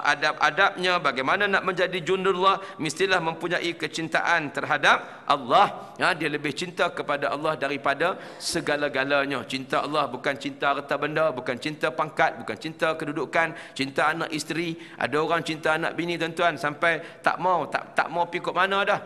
adab-adabnya, bagaimana nak menjadi jundullah, mestilah mempunyai kecintaan terhadap Allah. Dia lebih cinta kepada Allah daripada segala-galanya. Cinta Allah bukan cinta harta benda, bukan cinta pangkat, bukan cinta kedudukan, cinta anak isteri. Ada orang cinta anak bini tuan-tuan sampai tak mau pergi ke mana dah.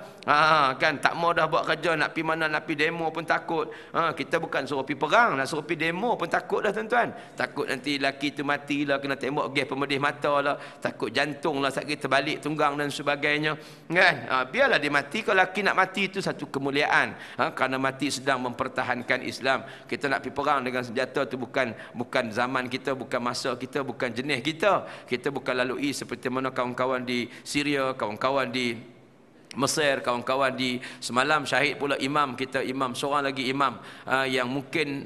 Kan tak mau dah buat kerja, nak pergi mana, nak pergi demo pun takut. Kita bukan suruh pergi perang, nak suruh pergi demo pun takut dah tuan-tuan. Takut nanti laki tu matilah, kena tembak gas pemedih mata lah, takut jantung lah sakit terbalik tunggang dan sebagainya. Kan? Biarlah dia mati. Kalau laki nak mati itu satu kemuliaan. Kerana mati sedang mempertahankan Islam. Kita nak pergi perang dengan senjata tu bukan zaman kita, bukan masa kita, bukan jenis kita. Kita bukan lalui seperti mana kawan-kawan di Syria, kawan-kawan di Mesir, kawan-kawan di semalam syahid pula imam kita, imam seorang lagi imam yang mungkin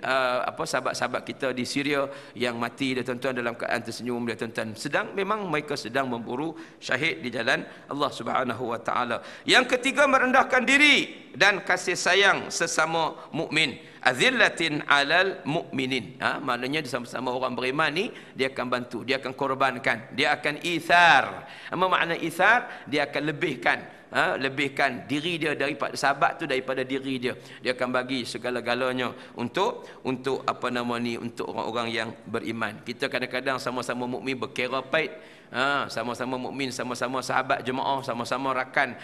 sahabat-sahabat kita di Syria yang mati dia tuan-tuan dalam keadaan tersenyum dia tuan-tuan. Memang mereka sedang memburu syahid di jalan Allah Subhanahu wa taala. Yang ketiga, merendahkan diri dan kasih sayang sesama mukmin. Azillatin alal mu'minin. Maknanya sama-sama orang beriman ni dia akan bantu, dia akan korbankan, dia akan ithar. Apa makna ithar? Dia akan lebihkan diri dia daripada sahabat tu, daripada diri dia. Dia akan bagi segala-galanya untuk untuk orang-orang yang beriman. Kita kadang-kadang sama-sama mukmin berkira paid, sama-sama mukmin, sama-sama sahabat jemaah, sama-sama rakan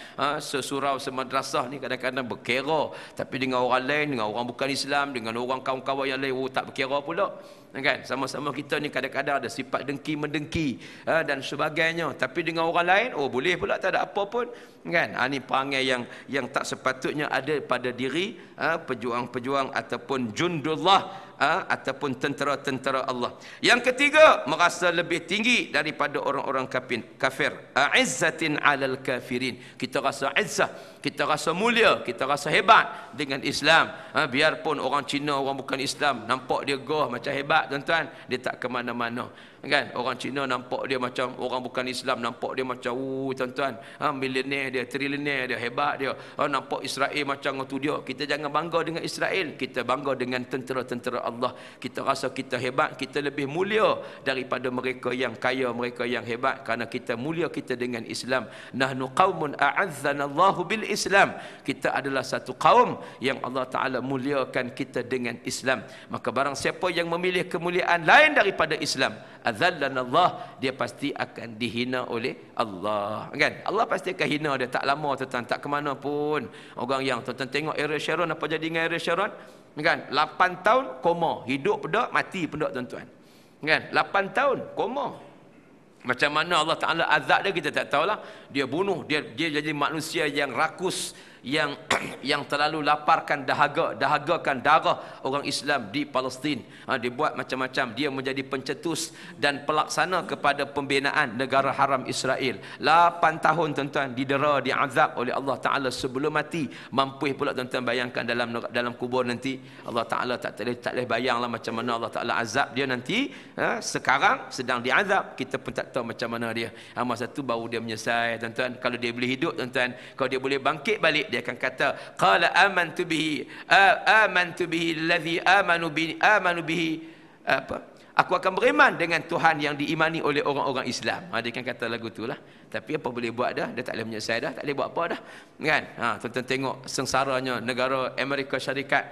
sesurau semadrasah ni kadang-kadang berkira, tapi dengan orang lain, dengan orang bukan Islam, dengan orang kawan-kawan yang lain tak berkira pula. Kan, sama-sama kita ni kadang-kadang ada sifat dengki mendengki dan sebagainya, tapi dengan orang lain boleh pula, tak ada apa pun. Kan, ini perangai yang tak sepatutnya ada pada diri pejuang-pejuang ataupun jundullah ataupun tentera-tentera Allah. Yang ketiga, merasa lebih tinggi daripada orang-orang kafir. Izzatin alal kafirin. Kita rasa izzah, kita rasa mulia, kita rasa hebat dengan Islam. Biarpun orang Cina, orang bukan Islam, nampak dia gah macam hebat tuan-tuan, dia tak ke mana-mana. Kan, orang Cina nampak dia macam, orang bukan Islam nampak dia macam tuan-tuan, milioner dia, trilioner dia, hebat dia. Nampak Israel macam tu dia. Kita jangan bangga dengan Israel, kita bangga dengan tentera-tentera Allah. Kita rasa kita hebat, kita lebih mulia daripada mereka yang kaya, mereka yang hebat, kerana kita mulia kita dengan Islam. Nahnu qaumun a'azzanallahu bil Islam. Kita adalah satu kaum yang Allah Ta'ala muliakan kita dengan Islam. Maka barang siapa yang memilih kemuliaan lain daripada Islam, azallanallah, dia pasti akan dihina oleh Allah. Kan? Allah pasti akan hina dia. Tak lama tuan-tuan, tak ke mana pun. Orang yang tuan-tuan tengok Ariel Sharon, apa jadi dengan Ariel Sharon? Kan? 8 tahun koma, hidup pun mati pun tuan-tuan. Kan? 8 tahun koma. Macam mana Allah Ta'ala azab dia, kita tak tahulah. Dia bunuh, dia jadi manusia yang rakus, yang terlalu laparkan dahagakan darah orang Islam di Palestin. Dia buat macam-macam, dia menjadi pencetus dan pelaksana kepada pembinaan negara haram Israel. 8 tahun tuan-tuan didera, diazab oleh Allah Ta'ala sebelum mati. Mampu pula tuan-tuan bayangkan dalam kubur nanti. Allah Ta'ala tak boleh bayanglah macam mana Allah Ta'ala azab dia nanti. Sekarang sedang diazab, kita pun tak tahu macam mana dia. Masa tu baru dia menyesal tuan-tuan. Kalau dia boleh hidup tuan-tuan, kalau dia boleh bangkit balik, dia akan kata qala amantu bihi alladhi amanu bihi Aku akan beriman dengan Tuhan yang diimani oleh orang-orang Islam. Dia kan kata lagu tu lah. Tapi apa boleh buat dah? Dia tak boleh menyelesai dah. Tak boleh buat apa dah. Kan? Tuan-tuan tengok sengsaranya negara Amerika Syarikat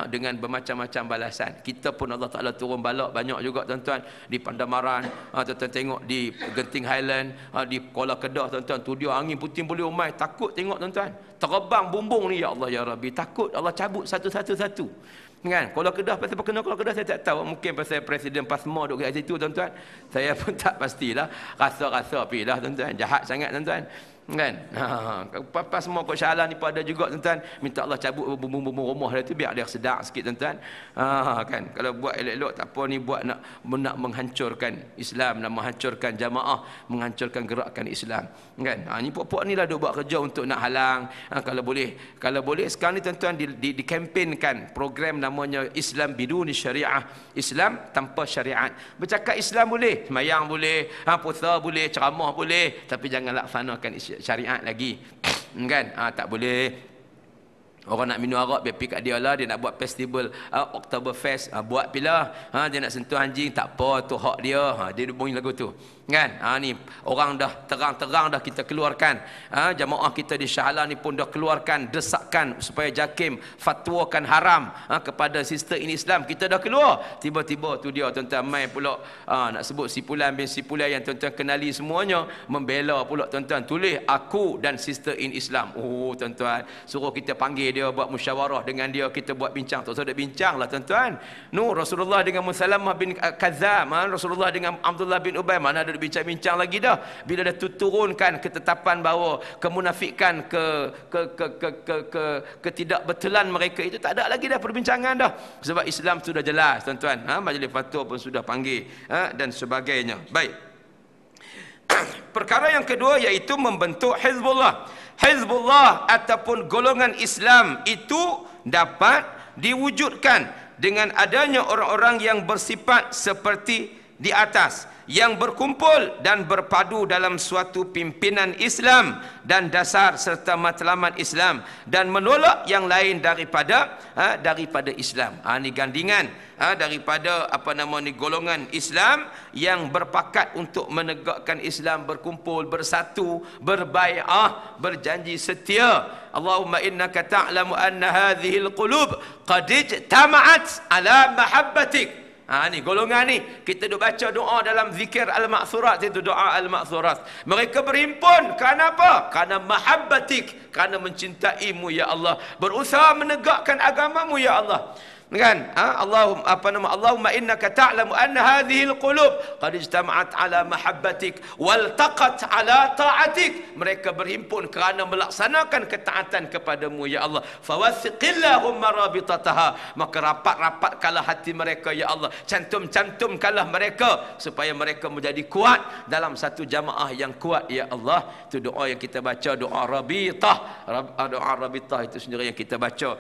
dengan bermacam-macam balasan. Kita pun Allah Ta'ala turun balak banyak juga tuan-tuan. Di Pandamaran, tuan-tuan tengok di Genting Highland, di Kuala Kedah tuan-tuan. Tu dia angin puting beliau mai. Takut tengok tuan-tuan. Terbang bumbung ni, ya Allah ya Rabbi. Takut Allah cabut satu-satu. Kan? Kalau Kedah, pasal apa kena kalau Kedah saya tak tahu. Mungkin pasal Presiden Pasma duduk kat situ tuan-tuan. Saya pun tak pastilah. Rasa-rasa pilah tuan-tuan. Jahat sangat tuan-tuan. Kan? Pasma kot Syalah ni pada juga tuan-tuan. Minta Allah cabut bumbu-bumbu rumah dia tu biar dia sedap sikit tuan-tuan. Kan? Kalau buat elok-elok tak apa ni, buat nak menghancurkan Islam, nak menghancurkan jamaah, menghancurkan gerakan Islam. Kan? Ni puak-puak ni lah duk buat kerja untuk nak halang. Kalau boleh sekarang ni tuan-tuan dikempenkan program namanya Islam biduni syariah, Islam tanpa syariat. Bercakap Islam boleh, semayang boleh, puasa boleh, ceramah boleh, tapi jangan laksanakan syariat lagi. Kan? Tak boleh. Orang nak minum arak biar pergi kat dia lah. Dia nak buat festival Oktoberfest, buat bila dia nak sentuh anjing, tak apa, tu hak dia. Dia bunyi lagu tu. Kan? Ni orang dah terang-terang dah kita keluarkan. Jamaah kita di Shah Alam ni pun dah keluarkan desakan supaya JAKIM fatwakan haram kepada sister ini Islam. Kita dah keluar. Tiba-tiba tu dia tuan-tuan mai pula nak sebut Sipulan bin Sipulan yang tuan-tuan kenali semuanya, membela pula tuan-tuan, tulis aku dan sister in Islam. Oh tuan-tuan, suruh kita panggil dia buat musyawarah dengan dia, kita buat bincang. Tak usah bincang lah tuan-tuan. Rasulullah dengan Musalamah bin Kazam, Rasulullah dengan Abdullah bin Ubay, mana ada bincang-bincang lagi dah. Bila dah turunkan ketetapan bahawa kemunafikan, ketidakbetulan mereka itu, tak ada lagi dah perbincangan dah. Sebab Islam sudah jelas tuan-tuan. Majlis fatwa pun sudah panggil dan sebagainya. Baik. Perkara yang kedua iaitu membentuk Hizbullah. Hizbullah ataupun golongan Islam itu dapat diwujudkan dengan adanya orang-orang yang bersifat seperti di atas, yang berkumpul dan berpadu dalam suatu pimpinan Islam dan dasar serta matlamat Islam, dan menolak yang lain daripada Islam. Ini gandingan daripada golongan Islam yang berpakat untuk menegakkan Islam, berkumpul, bersatu, berbai'ah, berjanji setia. Allahumma innaka ta'lamu anna hadhihi al-qulub qad ijtama'at ala mahabbatik. Ni golongan ni kita duk baca doa dalam zikir al-ma'thurat, itu doa al-ma'thurat. Mereka berhimpun kerana apa? Kerana mahabbatik, kerana mencintaimu ya Allah, berusaha menegakkan agamamu ya Allah. Kan? Allahumma innaka ta'lamu anna hadhihi al-qulub qad ijtama'at ala mahabbatik waltaqat ala ta'atik. Mereka berhimpun kerana melaksanakan ketaatan kepadamu ya Allah. Fawathiqillahumma rabitataha. Maka rapat-rapatkanlah hati mereka ya Allah. Cantum-cantumkanlah mereka supaya mereka menjadi kuat dalam satu jamaah yang kuat ya Allah. Itu doa yang kita baca, doa rabitah. Doa rabitah itu sendiri yang kita baca.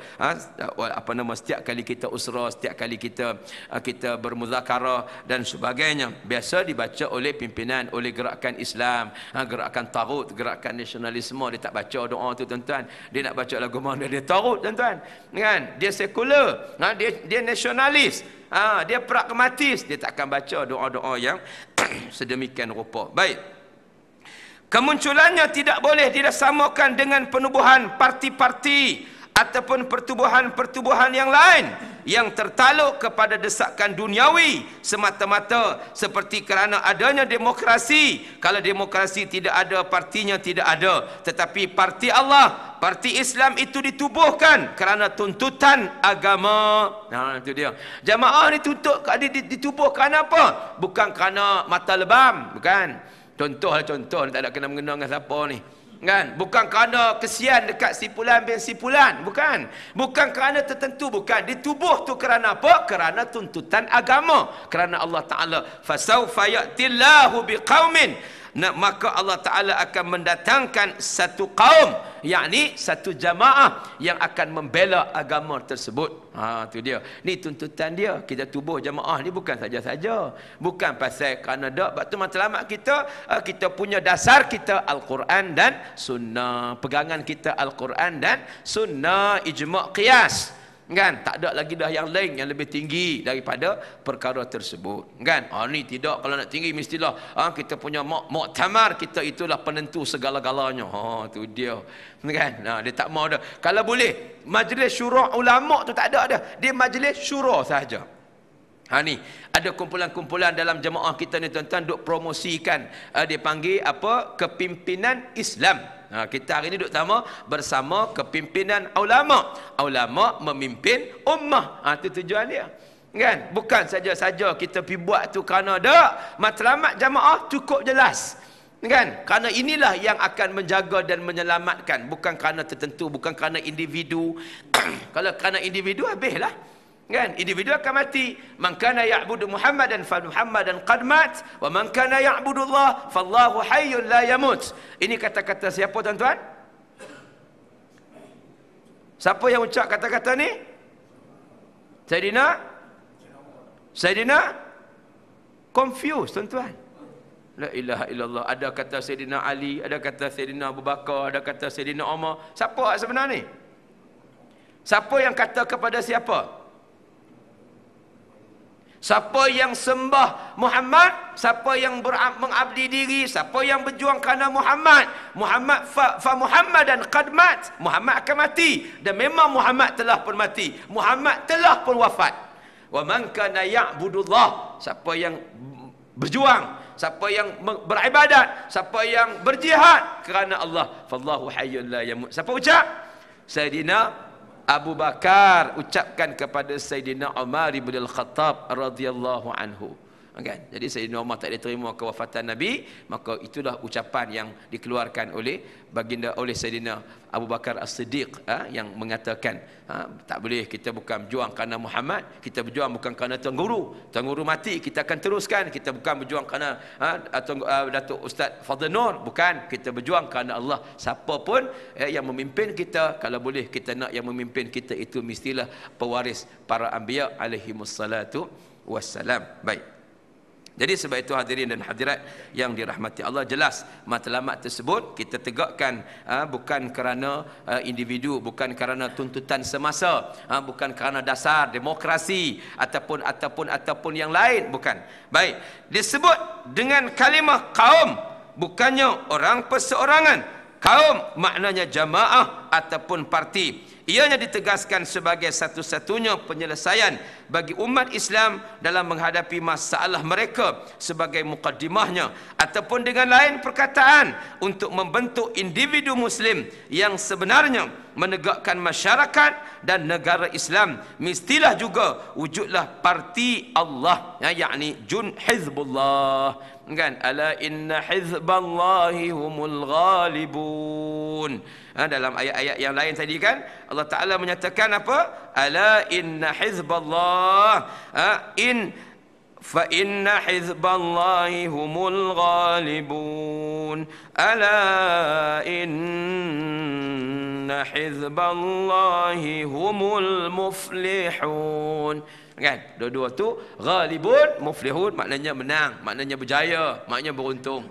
Setiap kali kita usrah, setiap kali kita bermuzakarah dan sebagainya, biasa dibaca oleh pimpinan, oleh gerakan Islam, gerakan Taghut, gerakan nasionalisme. Dia tak baca doa tu tuan-tuan. Dia nak baca lagu mana, dia Taghut tuan-tuan. Kan? Dia sekular, dia nasionalis, dia pragmatis. Dia tak akan baca doa-doa yang sedemikian rupa. Baik. Kemunculannya tidak boleh disamakan dengan penubuhan parti-parti ataupun pertubuhan-pertubuhan yang lain yang tertaluk kepada desakan duniawi semata-mata, seperti kerana adanya demokrasi. Kalau demokrasi tidak ada, partinya tidak ada. Tetapi parti Allah, parti Islam itu ditubuhkan kerana tuntutan agama. Itu dia. Jamaah ni ditubuh kerana apa? Bukan kerana mata lebam, bukan. Contoh tak ada kena mengena dengan siapa ni. Kan? Bukan kerana kesian dekat Sipulan bin Sipulan, bukan. Bukan kerana tertentu, bukan. Ditubuh tu kerana apa? Kerana tuntutan agama. Kerana Allah Ta'ala, fasawfa ya'tillahu biqaumin, maka Allah Ta'ala akan mendatangkan satu kaum, yakni satu jamaah yang akan membela agama tersebut. Itu dia. Ni tuntutan dia. Kita tubuh jamaah ni bukan saja-saja. Bukan pasal kerana dak. Sebab tu matlamat kita punya dasar kita Al-Quran dan Sunnah. Pegangan kita Al-Quran dan Sunnah, ijma' qiyas. Kan? Tak ada lagi dah yang lain yang lebih tinggi daripada perkara tersebut. Kan? Ni tidak, kalau nak tinggi mestilah kita punya muktamar, kita itulah penentu segala-galanya. Tu dia. Kan? Dia tak mau dah. Kalau boleh, majlis syura ulama tu tak ada dah. Dia majlis syura sahaja. Ni ada kumpulan-kumpulan dalam jemaah kita ni tuan-tuan duk promosikan, dia panggil apa? Kepimpinan Islam. Kita hari ni duk bersama kepimpinan ulama. Ulama memimpin ummah. Itu tujuan dia. Kan? Bukan saja-saja kita pergi buat tu kerana dak matlamat jemaah cukup jelas. Kan? Kerana inilah yang akan menjaga dan menyelamatkan, bukan kerana tertentu, bukan kerana individu. Kalau kerana individu habislah. Kan? Individu akan mati. Man kana ya'budu Muhammadan fa Muhammadan qad mat, wa man kana ya'budu Allah fallahu hayyun la yamut. Ini kata-kata siapa tuan-tuan? Siapa yang ucap kata-kata ni? Sayyidina confused tuan-tuan. La ilaha illallah. Ada kata Sayyidina Ali, ada kata Sayyidina Abu Bakar, ada kata Sayyidina Umar. Siapa sebenar ni? Siapa yang kata kepada siapa? Siapa yang sembah Muhammad, siapa yang mengabdi diri, siapa yang berjuang kerana Muhammad, fa Muhammadan qad mat, Muhammad akan mati, dan memang Muhammad telah pun mati, Muhammad telah pun wafat. Wa man kana ya'budullah, siapa yang berjuang, siapa yang beribadat, siapa yang berjihad kerana Allah, fallahu hayyun la yamut. Siapa ucap? Sayyidina Abu Bakar ucapkan kepada Sayyidina Umar ibn al-Khattab radhiyallahu anhu. Kan? Jadi Sayyidina Umar tak diterima kewafatan Nabi, maka itulah ucapan yang dikeluarkan oleh Sayyidina Abu Bakar As-Siddiq, yang mengatakan tak boleh, kita bukan berjuang kerana Muhammad, kita berjuang bukan kerana Tuan Guru mati, kita akan teruskan. Kita bukan berjuang kerana Datuk Ustaz Fadhil Nur, bukan, kita berjuang kerana Allah. Siapa pun yang memimpin kita, kalau boleh kita nak yang memimpin kita itu mestilah pewaris para anbiya alaihimus salatu wassalam. Baik. Jadi sebab itu hadirin dan hadirat yang dirahmati Allah, jelas matlamat tersebut kita tegakkan bukan kerana individu, bukan kerana tuntutan semasa, bukan kerana dasar demokrasi ataupun yang lain, bukan. Baik, disebut dengan kalimah kaum, bukannya orang perseorangan. Kaum maknanya jamaah ataupun parti. Ianya ditegaskan sebagai satu-satunya penyelesaian bagi umat Islam dalam menghadapi masalah mereka sebagai mukaddimahnya, ataupun dengan lain perkataan untuk membentuk individu Muslim yang sebenarnya menegakkan masyarakat dan negara Islam. Mestilah juga wujudlah parti Allah, yakni Hizbullah. Kan? Ala inna hizballahi humul ghalibun. Dalam ayat-ayat yang lain tadi kan Allah Ta'ala menyatakan apa? Ala inna hizballah fa inna hizballahi humul ghalibun. Ala inna hizballahi humul muflihun. Kan? Dua-dua tu ghalibun, muflihun maknanya menang, maknanya berjaya, maknanya beruntung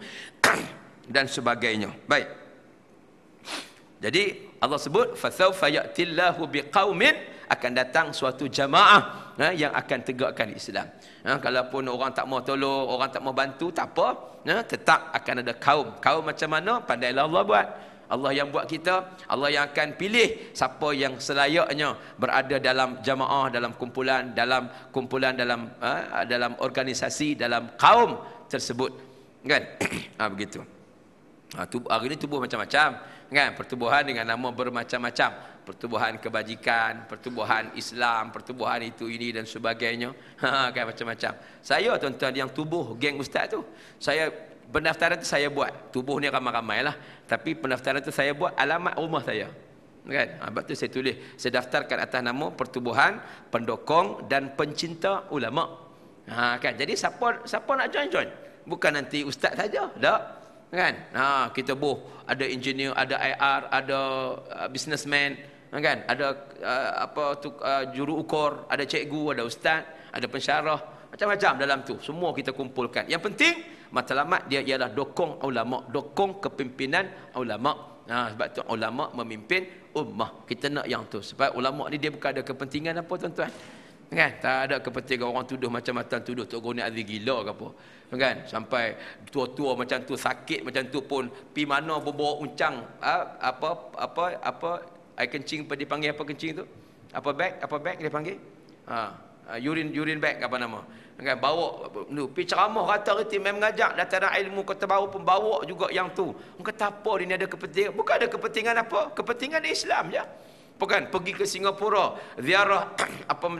dan sebagainya. Baik. Jadi Allah sebut fasawfa ya'tillahu biqaumin, akan datang suatu jamaah yang akan tegakkan Islam. Kalaupun orang tak mau tolong, orang tak mau bantu, tak apa, tetap akan ada kaum. Kaum macam mana? Pandailah Allah buat. Allah yang buat kita, Allah yang akan pilih siapa yang selayaknya berada dalam jamaah, dalam kumpulan, dalam organisasi, dalam kaum tersebut. Kan? Begitu. Hari ini tubuh macam-macam, kan? Pertubuhan dengan nama bermacam-macam. Pertubuhan kebajikan, pertubuhan Islam, pertubuhan itu, ini dan sebagainya. Kan macam-macam. Saya tuan-tuan yang tubuh geng ustaz tu, pendaftaran tu saya buat. Tubuh ni ramai-ramai lah. Tapi pendaftaran tu saya buat alamat rumah saya. Kan? Sebab tu saya tulis, saya daftarkan atas nama Pertubuhan Pendokong dan Pencinta Ulama. Kan? Jadi siapa nak join? Bukan nanti ustaz saja. Tak. Kan? Kita ada engineer, ada IR, ada businessman, kan? Ada juru ukur, ada cikgu, ada ustaz, ada pensyarah, macam-macam dalam tu. Semua kita kumpulkan. Yang penting matlamat dia ialah dokong ulama, dokong kepimpinan ulama. Sebab tu ulama memimpin ummah. Kita nak yang tu. Sebab ulama ni dia bukan ada kepentingan apa tuan-tuan. Kan? Tak ada kepentingan orang tuduh macam-macam, tuduh Tok Goni Azri gila ke apa. Kan? Sampai tua-tua macam tu, sakit macam tu pun pi mana berbawa uncang apa air kencing apa dipanggil apa kencing tu? Apa bag dia panggil? Urine bag apa nama? Kan bawa pi ceramah kata reti mai mengajak datang ilmu kota baru pun bawa juga yang tu. Orang kata apa dia ni ada kepentingan? Bukan ada kepentingan apa? Kepentingan Islam je. Bukan pergi ke Singapura ziarah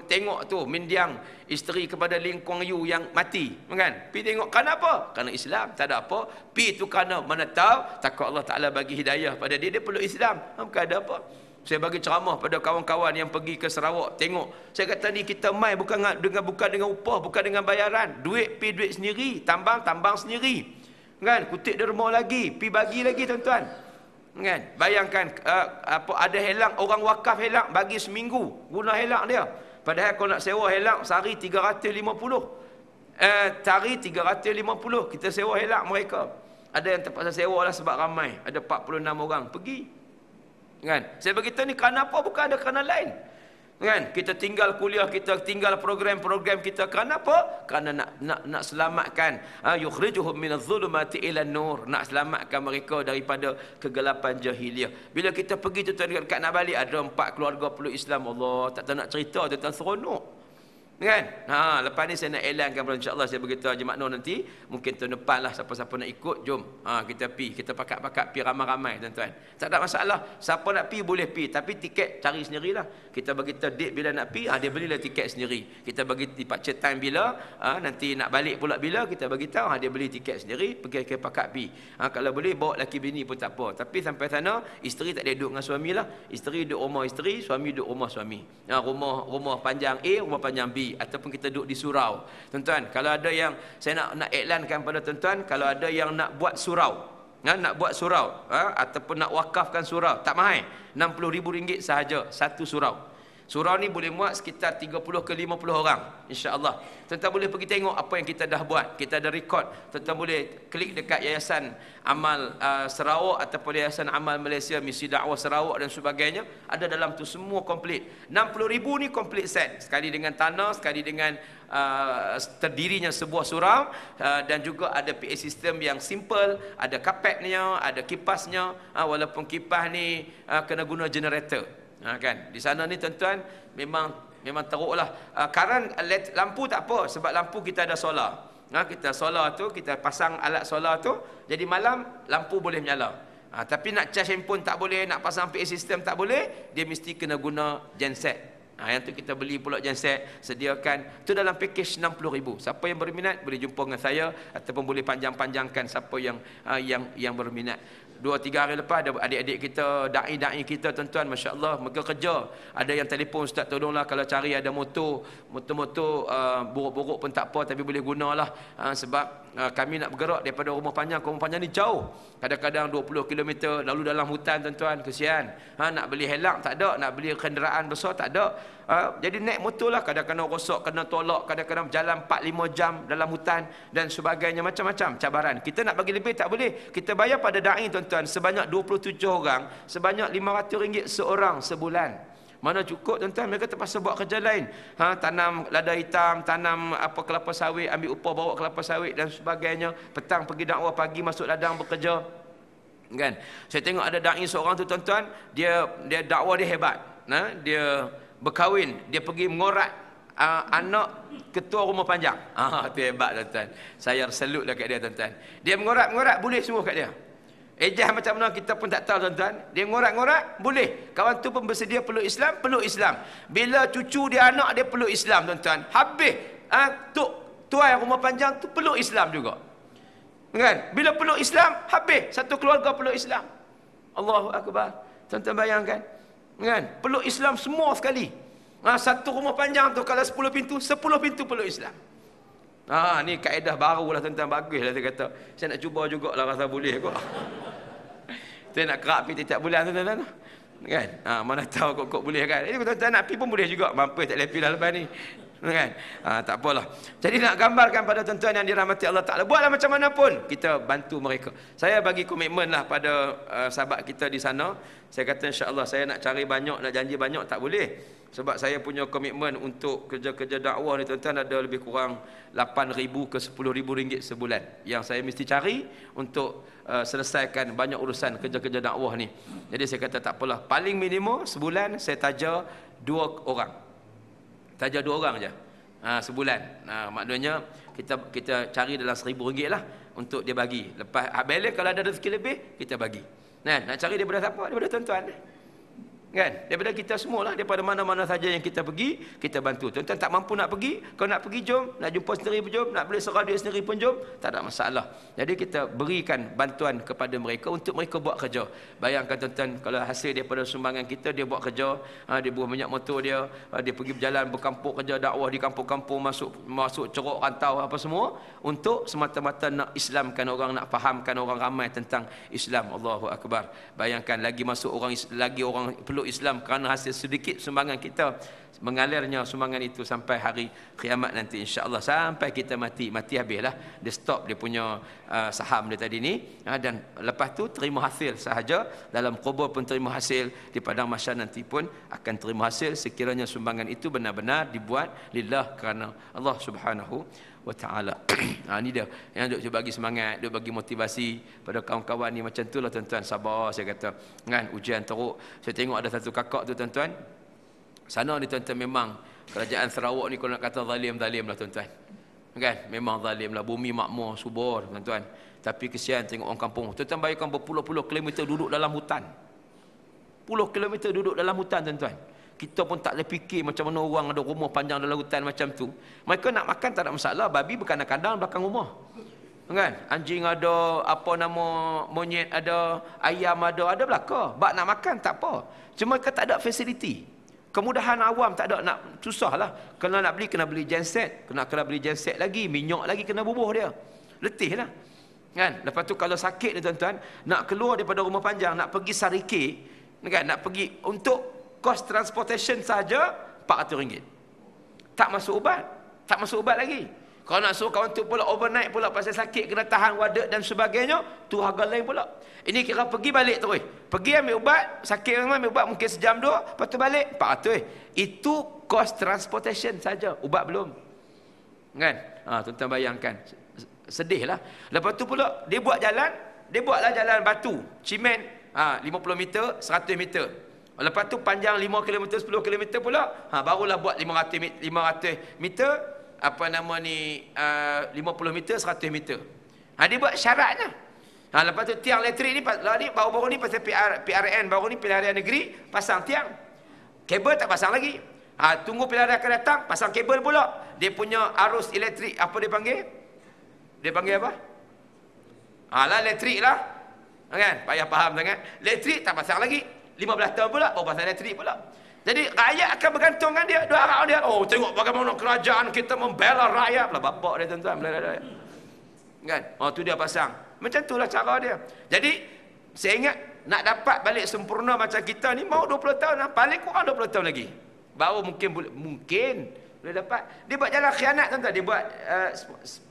tengok tu mendiang isteri kepada Lee Kuan Yew yang mati, kan? Pi tengok kenapa? Kerana Islam, tak ada apa. Pi tu kerana mana tahu takut Allah Taala bagi hidayah pada dia perlu Islam. Bukan ada apa. Saya bagi ceramah pada kawan-kawan yang pergi ke Sarawak, tengok. Saya kata ni kita mai bukan dengan upah, bukan dengan bayaran. Duit sendiri, tambang sendiri. Kan? Kutip derma lagi, pi bagi lagi tuan-tuan. Kan? Bayangkan ada helak, orang wakaf helak bagi seminggu guna helak dia. Padahal kalau nak sewa helak sehari 350. Hari 350 kita sewa helak mereka. Ada yang terpaksa sewa lah sebab ramai. Ada 46 orang pergi. Kan? Saya beritahu ni kerana apa? Bukan ada kerana lain. Kan? Kita tinggal kuliah, kita tinggal program-program kita kerana apa? Kerana nak selamatkan yukhrijuhum minadh-dhulumati ila an-nur, nak selamatkan mereka daripada kegelapan jahiliah. Bila kita pergi tu dekat nak balik ada 4 keluarga perlu Islam. Allah tak tahu nak cerita tentang seronok. Kan? Lepas ni saya nak elankan insya-Allah saya beritahu Haji Makno nanti, mungkin tahun depan lah siapa-siapa nak ikut, jom. Kita pi, kita pakat-pakat pi ramai-ramai tuan-tuan. Tak ada masalah. Siapa nak pi boleh pi, tapi tiket cari sendirilah. Kita bagi tahu date bila nak pi, dia belilah tiket sendiri. Kita bagi departure time bila, nanti nak balik pula bila, kita bagi tahu dia beli tiket sendiri, pergi ke pakat pi. Kalau boleh bawa laki bini pun tak apa. Tapi sampai sana isteri tak ada duduk dengan suami lah. Isteri duduk rumah isteri, suami duduk rumah suami. Rumah panjang A, rumah panjang B, ataupun kita duduk di surau. Tuan-tuan, kalau ada yang saya nak iklankan pada tuan-tuan, kalau ada yang nak buat surau, nak buat surau, ataupun nak wakafkan surau, tak mahal, RM60,000 sahaja satu surau. Surau ni boleh muat sekitar 30 ke 50 orang, insya-Allah. Tuan-tuan boleh pergi tengok apa yang kita dah buat. Kita ada rekod. Tuan-tuan boleh klik dekat Yayasan Amal Sarawak ataupun Yayasan Amal Malaysia, Misi Dakwah Sarawak dan sebagainya. Ada dalam tu semua komplit. RM60,000 ni komplit set. Sekali dengan tanah, sekali dengan terdirinya sebuah surau, dan juga ada PA sistem yang simple, ada kapetnya, ada kipasnya, walaupun kipas ni kena guna generator. Kan? Di sana ni tuan-tuan memang teruklah. Current lampu tak apa sebab lampu kita ada solar. Kita solar tu, kita pasang alat solar tu, jadi malam lampu boleh menyala. Tapi nak charge handphone tak boleh, nak pasang PA system tak boleh, dia mesti kena guna genset. Yang tu kita beli pula genset, sediakan. Tu dalam package RM60,000. Siapa yang berminat boleh jumpa dengan saya ataupun boleh panjang-panjangkan siapa yang berminat. 2-3 hari lepas ada adik-adik kita, da'i kita tuan-tuan, masya-Allah, mereka kerja. Ada yang telefon, ustaz tolonglah kalau cari ada motor buruk-buruk pun tak apa tapi boleh gunalah. Sebab kami nak bergerak daripada rumah panjang ke rumah panjang ni jauh. Kadang-kadang 20 km lalu dalam hutan tuan-tuan, kesian. Nak beli helak tak ada, nak beli kenderaan besar tak ada. Jadi naik motor lah, kadang-kadang rosak, kena tolak, kadang-kadang jalan 4-5 jam dalam hutan dan sebagainya, macam-macam cabaran. Kita nak bagi lebih tak boleh. Kita bayar pada da'i tuan-tuan sebanyak 27 orang, sebanyak RM500 seorang sebulan. Mana cukup tuan-tuan, mereka terpaksa buat kerja lain. Tanam lada hitam, tanam kelapa sawit, ambil upah bawa kelapa sawit dan sebagainya. Petang pergi dakwah, pagi masuk ladang bekerja. Kan? Saya tengok ada da'i seorang tu tuan-tuan, dia dakwah dia hebat. Dia berkahwin, dia pergi mengorat anak ketua rumah panjang. Tu hebat tuan-tuan. Saya salute lah kat dia tuan-tuan. Dia mengorat boleh semua kat dia. Ejah macam mana kita pun tak tahu tuan-tuan. Dia ngorat boleh. Kawan tu pun bersedia peluk Islam. Bila cucu dia, anak dia peluk Islam tuan-tuan, habis tuai rumah panjang tu peluk Islam juga. Kan? Bila peluk Islam, habis satu keluarga peluk Islam. Allahu Akbar. Tuan-tuan bayangkan. Kan? Peluk Islam semua sekali. Satu rumah panjang tu kalau 10 pintu peluk Islam. Ni kaedah baru lah tuan-tuan, bagus lah saya kata. Saya nak cuba jugalah, rasa boleh kot. Saya nak kerak pergi tiap bulan tuan-tuan. Kan? Mana tahu kok boleh kan. Ini tuan-tuan nak pergi pun boleh juga. Mampu tak boleh pergi dah lepas ni. Kan? Tak apalah. Jadi nak gambarkan pada tuan-tuan yang dirahmati Allah Ta'ala, buatlah macam mana pun kita bantu mereka. Saya bagi komitmen lah pada sahabat kita di sana. Saya kata insya-Allah saya nak cari banyak, nak janji banyak tak boleh. Sebab saya punya komitmen untuk kerja-kerja dakwah ni tuan-tuan ada lebih kurang 8,000 ke 10,000 ringgit sebulan yang saya mesti cari untuk selesaikan banyak urusan kerja-kerja dakwah ni. Jadi saya kata tak apalah, paling minimum sebulan saya taja 2 orang. Taja 2 orang je sebulan. Maknanya kita cari dalam RM1,000 lah untuk dia bagi. Lepas balance kalau ada rezeki lebih kita bagi. Nak cari daripada siapa? Daripada tuan-tuan. Kan? Daripada kita semualah, daripada mana-mana saja yang kita pergi, kita bantu. Tuan-tuan tak mampu nak pergi, kalau nak pergi jom, nak jumpa sendiri pun jom, nak beli serah dia sendiri pun jom, tak ada masalah. Jadi kita berikan bantuan kepada mereka untuk mereka buat kerja. Bayangkan tuan-tuan, kalau hasil daripada sumbangan kita, dia buat kerja, dia buah minyak motor dia, dia pergi berjalan berkampung kerja dakwah di kampung-kampung, masuk ceruk rantau apa semua, untuk semata-mata nak Islamkan orang, nak fahamkan orang ramai tentang Islam. Allahu Akbar. Bayangkan lagi masuk orang, lagi orang perlu Islam kerana hasil sedikit sumbangan kita, mengalirnya sumbangan itu sampai hari kiamat nanti insya-Allah, sampai kita mati habislah dia stop dia punya saham dia tadi ni, dan lepas tu terima hasil sahaja, dalam kubur pun terima hasil, di padang mahsyar nanti pun akan terima hasil sekiranya sumbangan itu benar-benar dibuat lillah, kerana Allah Subhanahu wa ta'ala. Ini dia yang duk bagi semangat, duk bagi motivasi pada kawan-kawan ni. Macam tu lah tuan-tuan, sabar saya kata kan, ujian teruk. Saya tengok ada satu kakak tu tuan-tuan, sana ni tuan-tuan, memang kerajaan Sarawak ni kalau nak kata zalim lah tuan-tuan kan, memang zalim lah, bumi makmur subur tuan-tuan, tapi kesian tengok orang kampung. Tuan-tuan bayangkan berpuluh-puluh kilometer duduk dalam hutan, puluh kilometer duduk dalam hutan tuan-tuan. Kita pun tak boleh fikir macam mana orang ada rumah panjang dalam hutan macam tu. Mereka nak makan tak ada masalah, babi berkandang-kandang belakang rumah. Kan? Anjing ada, apa nama, monyet ada, ayam ada belakang. Bak nak makan tak apa. Cuma mereka tak ada fasiliti. Kemudahan awam tak ada, nak susah lah. Kalau nak beli, kena beli genset. Kena beli genset lagi, minyak lagi kena bubuh dia. Letih lah. Kan? Lepas tu kalau sakit ni tuan-tuan, nak keluar daripada rumah panjang, nak pergi Sarike, kan? Nak pergi untuk kos transportation saja RM400. Tak masuk ubat lagi. Kalau nak suruh kawan tu pula overnight pula pasal sakit, kena tahan wadak dan sebagainya, tu harga lain pula. Ini kira pergi balik terus. Pergi ambil ubat, sakit memang ambil ubat mungkin sejam dua, lepas tu balik RM400. Itu kos transportation saja, ubat belum. Kan? Tuan-tuan bayangkan. Sedihlah. Lepas tu pula dia buatlah jalan batu, cimen 50 meter, 100 meter. Lepas tu panjang 5 km, 10 km pula, barulah buat 500 meter, apa nama ni, 50 meter, 100 meter. Dia buat syaratnya. Lepas tu tiang elektrik ni, baru-baru ni pasal PRN, baru ni pilihan negeri, pasang tiang. Kabel tak pasang lagi. Tunggu pilihan akan datang, pasang kabel pula. Dia punya arus elektrik, apa dia panggil? Dia panggil apa? Elektrik lah. Kan? Payah faham sangat. Elektrik tak pasang lagi. 15 tahun pula, pasal elektrik pula. Jadi rakyat akan bergantungkan dia, dua harap dia. Tengok bagaimana kerajaan kita membela rakyat. Bapak dia tuan-tuan, membela rakyat. Kan? Tu dia pasang. Macam itulah cara dia. Jadi saya ingat nak dapat balik sempurna macam kita ni mau 20 tahun, paling kurang 20 tahun lagi. Baru mungkin boleh dapat. Dia buat jalan khianat tuan-tuan. Dia buat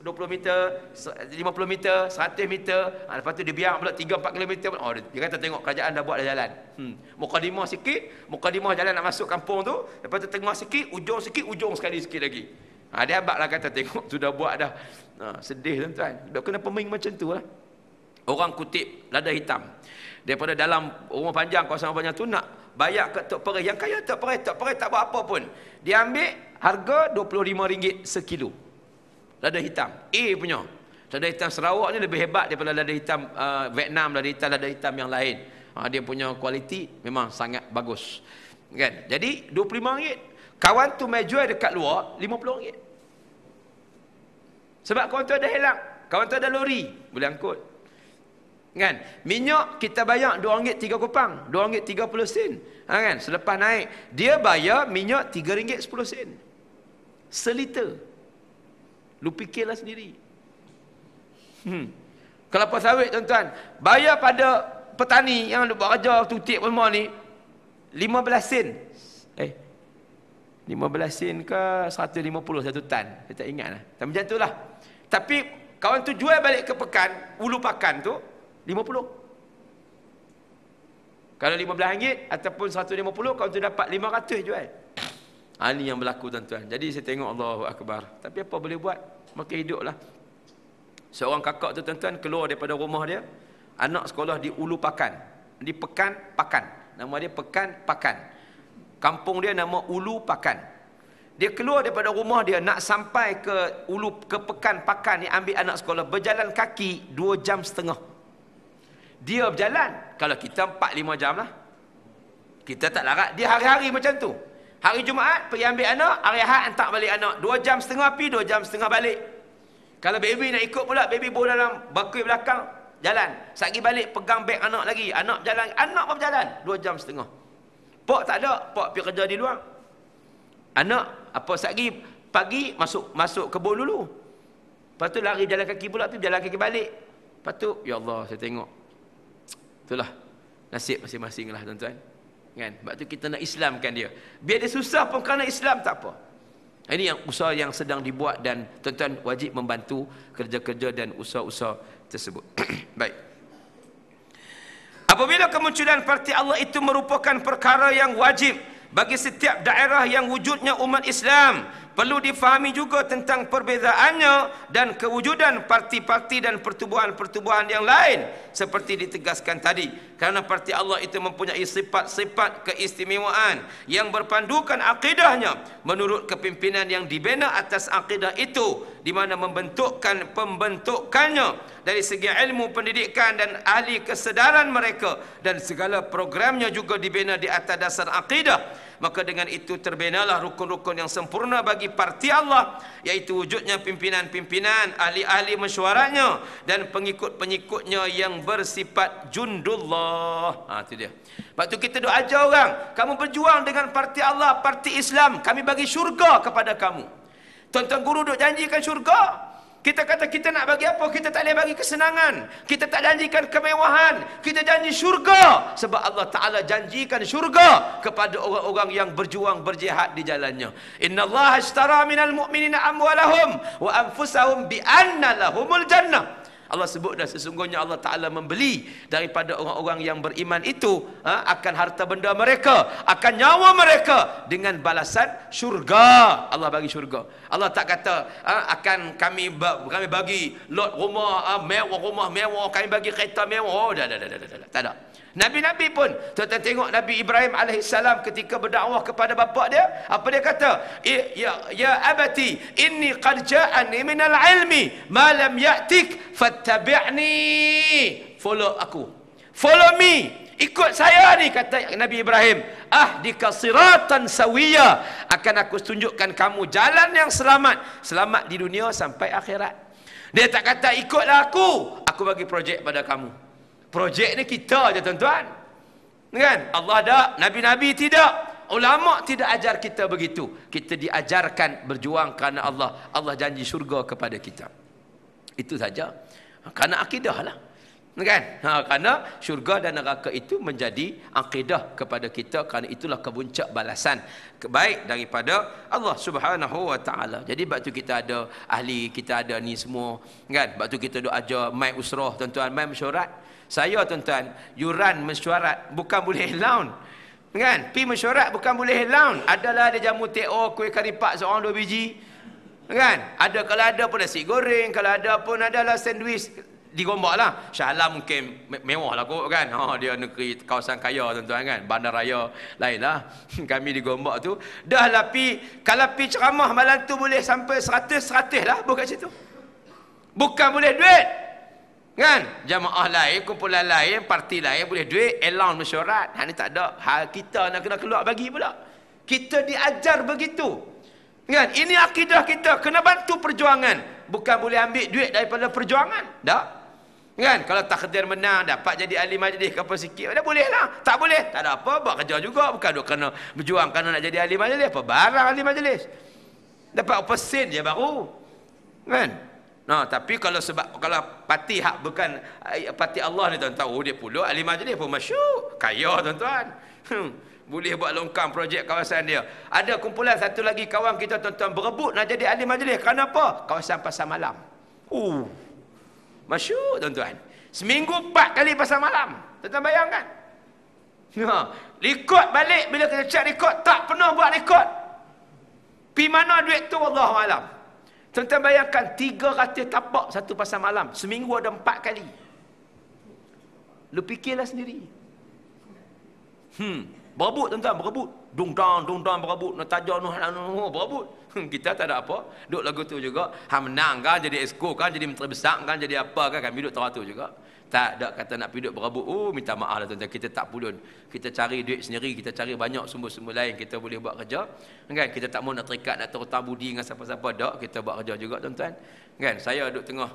20 meter, 50 meter, 100 meter. Lepas tu dia biar pula 3-4 km. Dia kata tengok kerajaan dah buat dah jalan. Mukadimah sikit, mukadimah jalan nak masuk kampung tu. Lepas tu tengah sikit, ujung sekali sikit lagi. Dia habaq lah kata tengok tu dah buat dah. Sedih tuan-tuan. Dah kena peming macam tu lah. Orang kutip lada hitam. Daripada dalam rumah panjang, kawasan rumah panjang tu nak bayar ke Tok Perih. Yang kaya Tok Perih tak buat apa pun. Dia ambil harga RM25 sekilo. Lada hitam. Punya. Lada hitam Sarawak ni lebih hebat daripada lada hitam Vietnam, lada hitam yang lain. Dia punya kualiti memang sangat bagus. Kan? Jadi RM25. Kawan tu mai jual dekat luar RM50. Sebab kawan tu ada helak. Kawan tu ada lori. Boleh angkut. Kan? Minyak kita bayar RM2 3 kopang, RM2 30 sen. Kan? Selepas naik, dia bayar minyak RM3 10 sen. Seliter. Lu fikirlah sendiri. Kelapa sawit tuan-tuan, bayar pada petani yang buat kerja tutik semua ni 15 sen. 15 15 sen ke 150 satu tan. Saya tak ingat lah. Tapi macam tu lah. Tapi kawan tu jual balik ke Pekan, Ulu Pakan tu 50. Kalau RM15 ataupun 150, kawan tu dapat 500 jual. Ini yang berlaku tuan-tuan. Jadi saya tengok Allahu Akbar. Tapi apa boleh buat? Makin hiduplah. Seorang kakak tu tuan-tuan keluar daripada rumah dia. Anak sekolah di Ulu Pakan. Di Pekan Pakan. Nama dia Pekan Pakan. Kampung dia nama Ulu Pakan. Dia keluar daripada rumah dia nak sampai ke Pekan Pakan ni, ambil anak sekolah, berjalan kaki 2 jam setengah. Dia berjalan. Kalau kita 4-5 jam lah. Kita tak larat. Dia hari-hari macam tu. Hari Jumaat pergi ambil anak, hari Ahad hantar balik anak. 2 jam setengah pergi, 2 jam setengah balik. Kalau baby nak ikut pula, baby bawa dalam bakul belakang, jalan. Sagi balik pegang beg anak lagi. Anak berjalan, anak pun berjalan 2 jam setengah. Pak tak ada, pak pergi kerja di luar. Anak apa sagi pagi masuk kebun dulu. Lepas tu lari jalan kaki pula, tu jalan kaki balik. Lepas tu ya Allah, saya tengok. Itulah nasib masing-masing lah tuan-tuan. Kan? Sebab tu kita nak Islamkan dia. Biar dia susah pun kerana Islam tak apa. Ini yang usaha yang sedang dibuat dan tuan-tuan wajib membantu kerja-kerja dan usaha-usaha tersebut. Baik. Apabila kemunculan parti Allah itu merupakan perkara yang wajib bagi setiap daerah yang wujudnya umat Islam, perlu difahami juga tentang perbezaannya dan kewujudan parti-parti dan pertubuhan-pertubuhan yang lain seperti ditegaskan tadi. Kerana parti Allah itu mempunyai sifat-sifat keistimewaan yang berpandukan akidahnya menurut kepimpinan yang dibina atas akidah itu, di mana pembentukannya dari segi ilmu pendidikan dan ahli kesedaran mereka, dan segala programnya juga dibina di atas dasar akidah. Maka dengan itu terbinalah rukun-rukun yang sempurna bagi parti Allah, iaitu wujudnya pimpinan-pimpinan, ahli-ahli mesyuaratnya dan pengikut-pengikutnya yang bersifat jundullah. Itu dia. Sebab tu kita doa ajar orang, kamu berjuang dengan parti Allah, parti Islam, kami bagi syurga kepada kamu. Tuan-tuan guru duk janjikan syurga. Kita kata kita nak bagi apa? Kita tak boleh bagi kesenangan. Kita tak janjikan kemewahan. Kita janji syurga. Sebab Allah Ta'ala janjikan syurga kepada orang-orang yang berjuang, berjihad di jalannya. Inna Allah ashtara minal mu'minina amwalahum wa anfusahum bi anna lahumul jannah. Allah sebut dah, sesungguhnya Allah Ta'ala membeli daripada orang-orang yang beriman itu akan harta benda mereka, akan nyawa mereka dengan balasan syurga. Allah bagi syurga. Allah tak kata akan kami bagi lot rumah mewah, kami bagi kereta mewah. Dah. Tak ada. Nabi-Nabi pun, tuan-tuan tengok Nabi Ibrahim alaihissalam ketika berdakwah kepada bapa dia, apa dia kata? Ya abati, inni qad ja'ani minal ilmi ma lam ya'tik fattabi'ni. Follow aku. Follow me. Ikut saya ni, kata Nabi Ibrahim. Ahdika siratan sawiya. Akan aku tunjukkan kamu jalan yang selamat. Selamat di dunia sampai akhirat. Dia tak kata ikutlah aku bagi projek pada kamu. Projek ni kita je tuan-tuan. Kan? Allah ada, Nabi-Nabi tidak. Ulama tidak ajar kita begitu. Kita diajarkan berjuang kerana Allah. Allah janji syurga kepada kita. Itu saja. Kerana akidah lah. Kan? Kerana syurga dan neraka itu menjadi akidah kepada kita. Kerana itulah kepuncak balasan baik daripada Allah Subhanahu wa Ta'ala. Jadi sebab tu kita ada ahli, kita ada ni semua. Kan? Sebab tu kita duk ajar mai usrah tuan-tuan, mai mesyuarat. Saya tuan-tuan, yuran mesyuarat bukan boleh laun. Kan? Pi mesyuarat bukan boleh laun. Adalah ada jamu TO, kuih karipak seorang 2 biji. Kan? Ada, kalau ada pun nasi goreng, kalau ada pun adalah sandwich. Di Gombak lah. Shah Alam mungkin mewah lah kot kan. Dia negeri kawasan kaya tuan-tuan kan. Bandar raya lain lah. Kami di Gombak tu. Dah lah kalau pi ceramah malam tu boleh sampai 100 lah. Bukan situ. Bukan boleh duit. Kan? Jamaah lain, kumpulan lain, parti lain boleh duit, elan mesyuarat. Ini tak ada. Kita nak kena keluar bagi pula. Kita diajar begitu. Kan? Ini akidah kita. Kena bantu perjuangan. Bukan boleh ambil duit daripada perjuangan. Tak? Kan? Kalau takdir menang, dapat jadi ahli majlis ke apa sikit, dah boleh lah. Tak boleh, tak ada apa, buat kerja juga. Bukan duk kena berjuang kerana nak jadi ahli majlis. Apa barang ahli majlis? Dapat apa sen je baru. Kan? Tapi kalau parti hak bukan parti Allah ni tuan tahu, dia pula ahli majlis pun masyuk, kaya tuan-tuan. Boleh buat longkang projek kawasan dia. Ada kumpulan satu lagi kawan kita tuan-tuan berebut nak jadi ahli majlis. Kenapa? Kawasan pasar malam. Masyhur tuan-tuan. Seminggu 4 kali pasar malam. Tuan-tuan bayangkan. Rekod balik bila kita cek rekod, tak pernah buat rekod. Pi mana duit tu wallahu alam. Tuan-tuan bayangkan 300 tapak satu pasar malam. Seminggu ada 4 kali. Lu fikirlah sendiri. Berebut tuan-tuan, berebut. Dungdang berebut, nak tajar berebut. Kita tak ada apa. Duk lagu tu juga. Menang kan, jadi esko kan, jadi menteri besar kan, jadi apa kan, kami duk teratur juga. Tak ada kata nak pergi duk berebut. Minta maaf lah tuan-tuan, kita tak pulun. Kita cari duit sendiri, kita cari banyak sumber-sumber lain kita boleh buat kerja. Kan kita tak mau nak terikat, nak terhutang budi dengan siapa-siapa, tak, kita buat kerja juga tuan-tuan. Kan saya duk tengah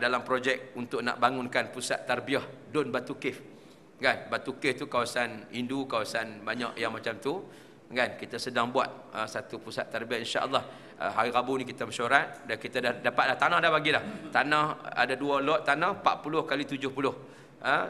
dalam projek untuk nak bangunkan pusat tarbiyah Dun Batu Cave. Kan Batu Cave tu kawasan Hindu, kawasan banyak yang macam tu. Kan kita sedang buat satu pusat tarbiyah, insya-Allah hari Rabu ni kita mesyuarat dan kita dah dapat tanah, dah bagilah. Tanah ada 2 lot tanah 40 kali 70.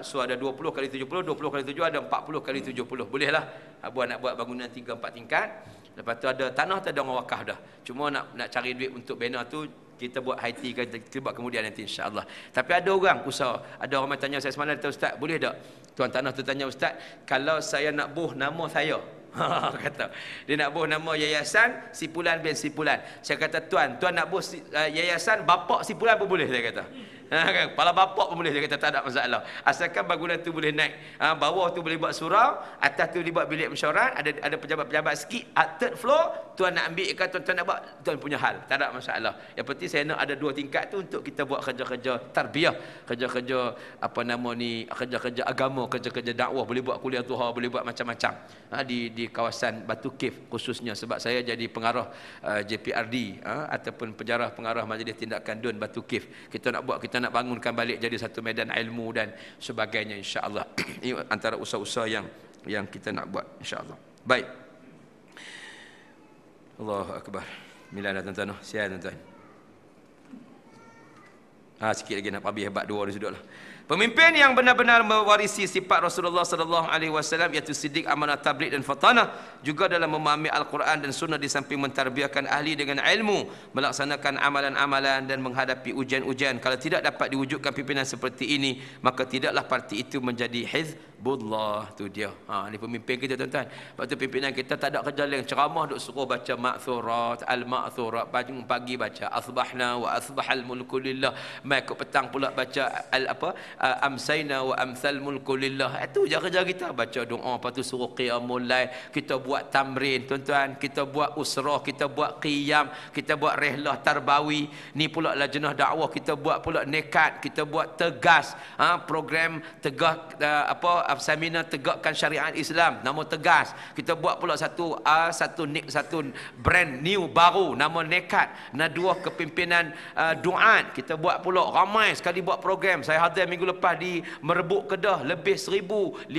So ada 20 kali 70, 20 kali 7 ada 40 kali 70. Bolehlah nak buat bangunan 3-4 tingkat. Lepas tu ada tanah tu ada orang wakaf dah. Cuma nak cari duit untuk banner tu kita buat high tea, kita buat kemudian nanti insya-Allah. Tapi ada orang usaha, ada orang tanya saya semalam, Ustaz, boleh tak tuan tanah tu tanya Ustaz, kalau saya nak buh nama saya kata dia nak buh nama yayasan Sipulan bin Sipulan. Saya kata tuan nak buh yayasan bapak Sipulan pun boleh, saya kata. Kan kepala bapak pun boleh, dia kata tak ada masalah, asalkan bangunan tu boleh naik, bawah tu boleh buat surau, atas tu boleh buat bilik mesyuarat, ada pejabat-pejabat sikit, third floor tuan nak ambil ke tuan nak buat, tuan punya hal, tak ada masalah. Yang penting saya nak ada 2 tingkat tu untuk kita buat kerja-kerja tarbiyah, kerja-kerja kerja-kerja agama, kerja-kerja dakwah, boleh buat kuliah duha, boleh buat macam-macam di kawasan Batu Cave khususnya, sebab saya jadi pengarah JPRD ataupun pengarah Majlis Tindakan Dun Batu Cave. Kita nak bangunkan balik jadi satu medan ilmu dan sebagainya, insya-Allah. Ini antara usaha-usaha yang kita nak buat, insya-Allah. Baik. Allahu akbar. Bismillah tuan-tuan, siap tuan-tuan. Sikit lagi nak habis, hebat 2 dah sudahlah. Pemimpin yang benar-benar mewarisi sifat Rasulullah sallallahu alaihi wasallam, iaitu siddiq, amanah, tabligh dan fatanah, juga dalam memahami Al-Quran dan sunnah, di samping mentarbiahkan ahli dengan ilmu, melaksanakan amalan-amalan dan menghadapi ujian-ujian. Kalau tidak dapat diwujudkan pimpinan seperti ini, maka tidaklah parti itu menjadi hizbullah. Tu dia. Ini pemimpin kita tuan-tuan. Sebab tu pimpinan kita tak ada kerja lain, ceramah duk suruh baca ma'thurat, al-ma'thurat, pagi baca asbahna wa asbahal mulku lillah, mai petang pula baca amsayna wa amsal mulku lillah. Itu je kerja kita, baca doa, lepas tu suruh qiyamul lail, kita buat tamrin tuan-tuan, kita buat usrah, kita buat qiyam, kita buat rehlah tarbawi. Ni pula lajnah dakwah, kita buat pula nekat, kita buat tegas program tegak seminar tegakkan syariat Islam, nama tegas. Kita buat pula satu brand new baru, nama nekat. Dua kepimpinan duat, kita buat pula ramai sekali buat program. Saya hadir minggu lepas di Merebuk Kedah, lebih 1,500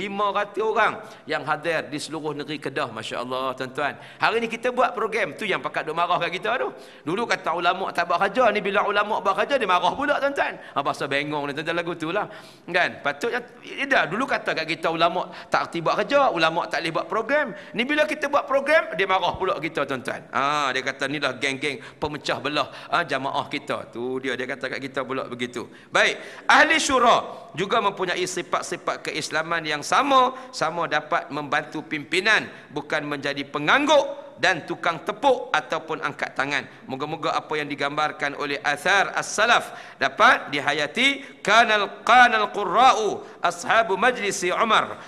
orang yang hadir di seluruh negeri Kedah, masya-Allah tuan-tuan. Hari ni kita buat program tu yang pakat duk marah kat kita tu. Dulu kata ulama tak buat kerja, ni bila ulama buat kerja dia marah pula tuan-tuan. Bahasa bengong ni tuan-tuan, lagu tu lah. Kan? Patutnya dah dulu kata kat kita ulama tak aktif buat kerja, ulama tak boleh buat program. Ni bila kita buat program dia marah pula kita tuan-tuan. Dia kata ni lah geng-geng pemecah belah jamaah kita. Tu dia kata kat kita pula begitu. Baik, ahli syura juga mempunyai sifat-sifat keislaman yang sama dapat membantu pimpinan, bukan menjadi pengangguk dan tukang tepuk ataupun angkat tangan. Moga-moga apa yang digambarkan oleh athar as-salaf dapat dihayati. Kanal qurra'u ashabu majlisi Umar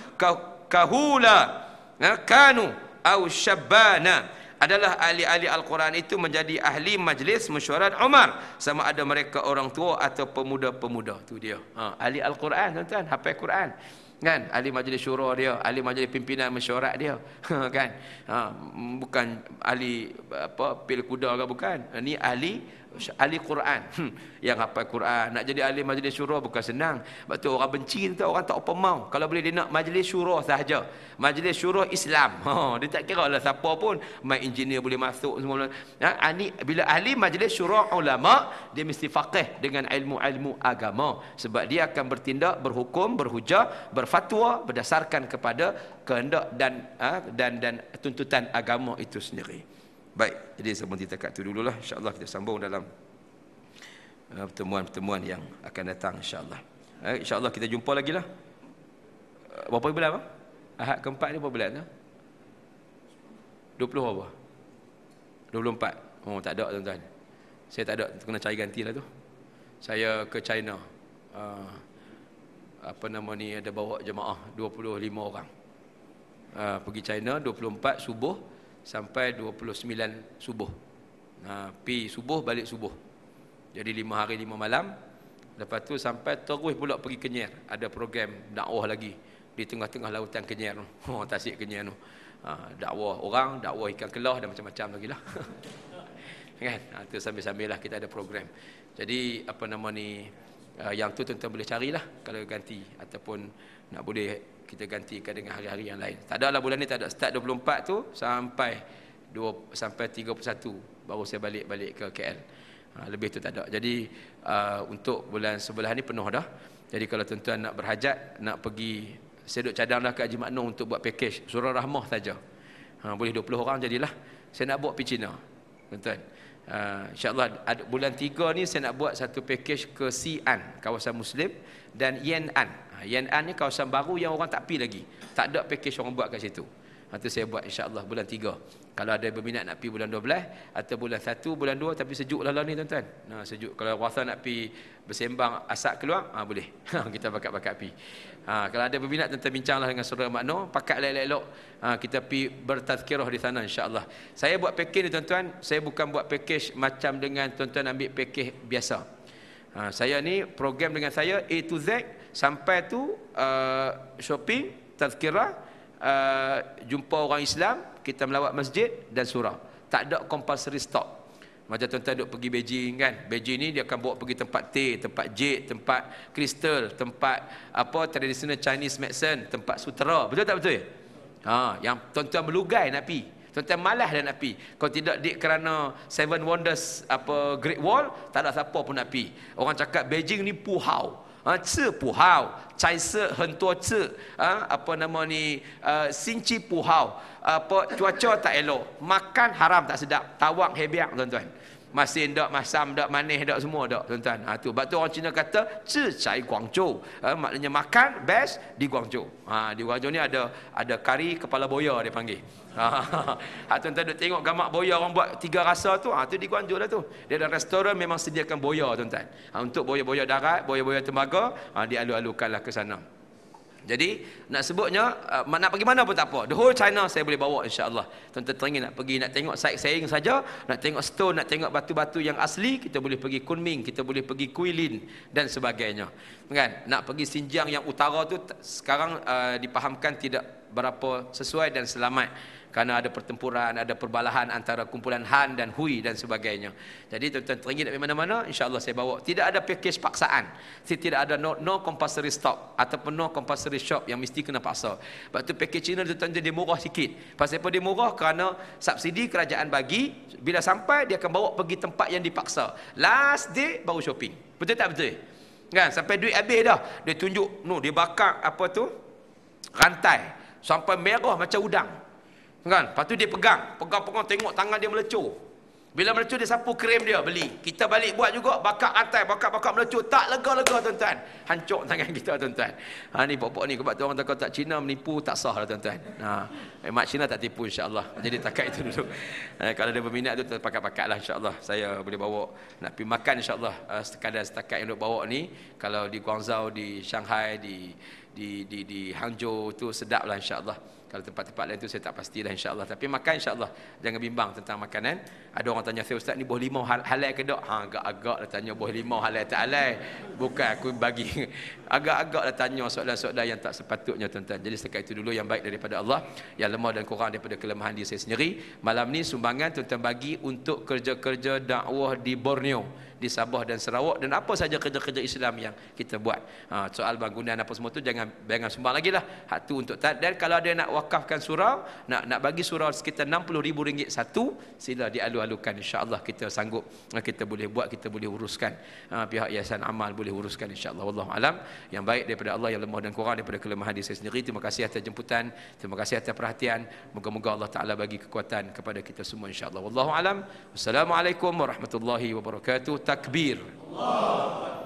kahula kanu au syabbana. Adalah ahli-ahli Al-Quran itu menjadi ahli majlis mesyuarat Umar, sama ada mereka orang tua atau pemuda-pemuda. Tu dia. Ahli Al-Quran tuan-tuan, hafal Quran. Kan? Ahli majlis syura dia, ahli majlis pimpinan mesyuarat dia. Kan? Bukan ahli pil kuda ke, bukan. Ini ahli ahli Quran. Yang hafal Quran, nak jadi ahli majlis syura bukan senang. Sebab tu orang benci tu, orang tak apa mau. Kalau boleh dia nak majlis syura sahaja. Majlis syura Islam. Dia tak kira lah siapa pun, main engineer boleh masuk semua. Bila ahli majlis syura ulama, dia mesti faqih dengan ilmu-ilmu agama. Sebab dia akan bertindak, berhukum, berhujah, berfatwa berdasarkan kepada kehendak dan tuntutan agama itu sendiri. Baik, jadi sebelum kita kat tu dululah, insya-Allah kita sambung dalam pertemuan-pertemuan yang akan datang insya-Allah. Insya-Allah kita jumpa lagi lah. Berapa bulan apa? Ahad keempat ni berapa bulan tu? 20 apa? 24. Oh, tak ada tuan-tuan. Saya tak ada, kena cari ganti lah tu. Saya ke China. Ada bawa jemaah 25 orang. Pergi China 24 subuh sampai 29 subuh. Pi subuh balik subuh. Jadi 5 hari 5 malam. Lepas tu sampai terus pula pergi Kenyir. Ada program dakwah lagi di tengah-tengah lautan Kenyir tu. Tasik Kenyir tu. Dakwah orang, dakwah ikan kelah dan macam-macam lagi lah. Kan? Tu sambil-sambil lah kita ada program. Jadi yang tu tuan-tuan boleh carilah kalau ganti ataupun nak boleh kita gantikan dengan hari-hari yang lain. Tak ada lah bulan ni, tak ada. Start 24 tu sampai 31 baru saya balik ke KL. Lebih tu tak ada. Jadi untuk bulan sebelah ni penuh dah. Jadi kalau tuan-tuan nak berhajat, nak pergi, saya duk cadang dah ke Haji Maknun untuk buat package Surah Rahmah saja. Boleh 20 orang jadilah. Saya nak buat pergi China, tuan-tuan. InsyaAllah bulan 3 ni saya nak buat satu package ke Xi'an, kawasan Muslim, dan Yan'an. Yan'an ni kawasan baru yang orang tak pergi lagi. Tak ada package orang buat kat situ. Itu saya buat insya-Allah bulan 3. Kalau ada berminat nak pergi bulan 12 atau bulan 1, bulan 2, tapi sejuk lah ni tuan-tuan. Sejuk. Kalau rasa nak pergi bersembang asap keluar, boleh. Kita bakat-bakat pergi. Kalau ada berminat tuan-tuan bincanglah dengan saudara Makno, pakat elok-elok. Kita pergi bertazkirah di sana insya-Allah. Saya buat package ni tuan-tuan, saya bukan buat package macam dengan tuan-tuan ambil package biasa. Saya ni program dengan saya A to Z. Sampai tu shopping, tazkirah, jumpa orang Islam, kita melawat masjid dan surah. Tak ada compulsory stop. Macam tuan-tuan duk pergi Beijing kan. Beijing ni dia akan bawa pergi tempat teh, tempat jade, tempat kristal, tempat traditional Chinese medicine, tempat sutera. Betul tak betul? Yang tuan-tuan melugai nak pergi. Tuan-tuan malas dah nak pergi. Kalau tidak kerana Seven Wonders Great Wall, tak ada siapa pun nak pergi. Orang cakap Beijing ni puhau. Puhau, Caise hentua ce, Sinci puhau, cuaca tak elok, makan haram tak sedap, tawak hebiak tuan-tuan. Masin dak, masam dak, manis dak, semua dak tuan-tuan. Sebab tu orang Cina kata ci cai Guangzhou. Maknanya makan best di Guangzhou. Di Guangzhou ni ada kari kepala boya dia panggil. Tuan-tuan duk tengok gamak boya orang buat 3 rasa tu, tu di Guangzhou dah tu. Dia ada restoran memang sediakan boya tuan-tuan. Untuk boya-boya darat, boya-boya tembaga, dialu-alukanlah ke sana. Jadi nak sebutnya nak pergi mana pun tak apa. The whole China saya boleh bawa insya-Allah. Tuan-tuan teringin nak pergi, nak tengok sightseeing saja, nak tengok stone, nak tengok batu-batu yang asli, kita boleh pergi Kunming, kita boleh pergi Guilin dan sebagainya. Kan? Nak pergi Xinjiang yang utara tu sekarang dipahamkan tidak berapa sesuai dan selamat. Kerana ada pertempuran, ada perbalahan antara kumpulan Han dan Hui dan sebagainya. Jadi tuan-tuan teringin nak pergi mana-mana, insya-Allah saya bawa. Tidak ada package paksaan. Tidak ada no compulsory stop ataupun no compulsory shop yang mesti kena paksa. Sebab tu package Cina tuan-tuan dia murah sikit. Pasal apa dia murah? Kerana subsidi kerajaan bagi, bila sampai dia akan bawa pergi tempat yang dipaksa. Last day baru shopping. Betul tak betul? Kan? Sampai duit habis dah. Dia tunjuk, dia bakar rantai sampai merah macam udang. Kan? Lepas tu dia pegang tengok tangan dia melecur. Bila melecur dia sapu krem dia beli. Kita balik buat juga, bakar rantai, bakar melecur, tak lega-lega tuan-tuan. Hancur tangan kita tuan-tuan. Ni pokok ni sebab tu orang tak Cina menipu tak sah lah tuan-tuan. Mak Cina tak tipu insya-Allah. Jadi takat itu dulu. Kalau ada berminat tu pakat-pakatlah insya-Allah. Saya boleh bawa nak pergi makan insya-Allah. Setakat yang duk bawa ni, kalau di Guangzhou, di Shanghai, di di Hangzhou tu sedap lah insya-Allah. Kalau tempat-tempat lain tu saya tak pastilah insya-Allah. Tapi makan insya-Allah. Jangan bimbang tentang makanan. Ada orang tanya saya, ustaz ni buah limau halal ke tak? Agak-agak lah tanya buah limau halal tak halal. Bukan aku bagi agak-agak lah tanya soalan-soalan yang tak sepatutnya tuan-tuan. Jadi setakat itu dulu, yang baik daripada Allah, yang lemah dan kurang daripada kelemahan diri saya sendiri. Malam ni sumbangan tuan-tuan bagi untuk kerja-kerja dakwah di Borneo, di Sabah dan Sarawak, dan apa saja kerja-kerja Islam yang kita buat. Soal bangunan apa semua tu jangan sumbang lagi lah. Hak tu untuk dan kalau ada nak wakafkan surau, nak bagi surau sekitar RM60,000 satu, sila dialu-alukan, insya-Allah kita sanggup, kita boleh buat, kita boleh uruskan. Pihak Yayasan Amal boleh uruskan insya-Allah. Wallahu alam. Yang baik daripada Allah, yang lemah dan kurang daripada kelemahan diri saya sendiri. Terima kasih atas jemputan, terima kasih atas perhatian. Moga-moga Allah Taala bagi kekuatan kepada kita semua insya-Allah. Wallahu alam. Wassalamualaikum warahmatullahi wabarakatuh. Takbir. Allah.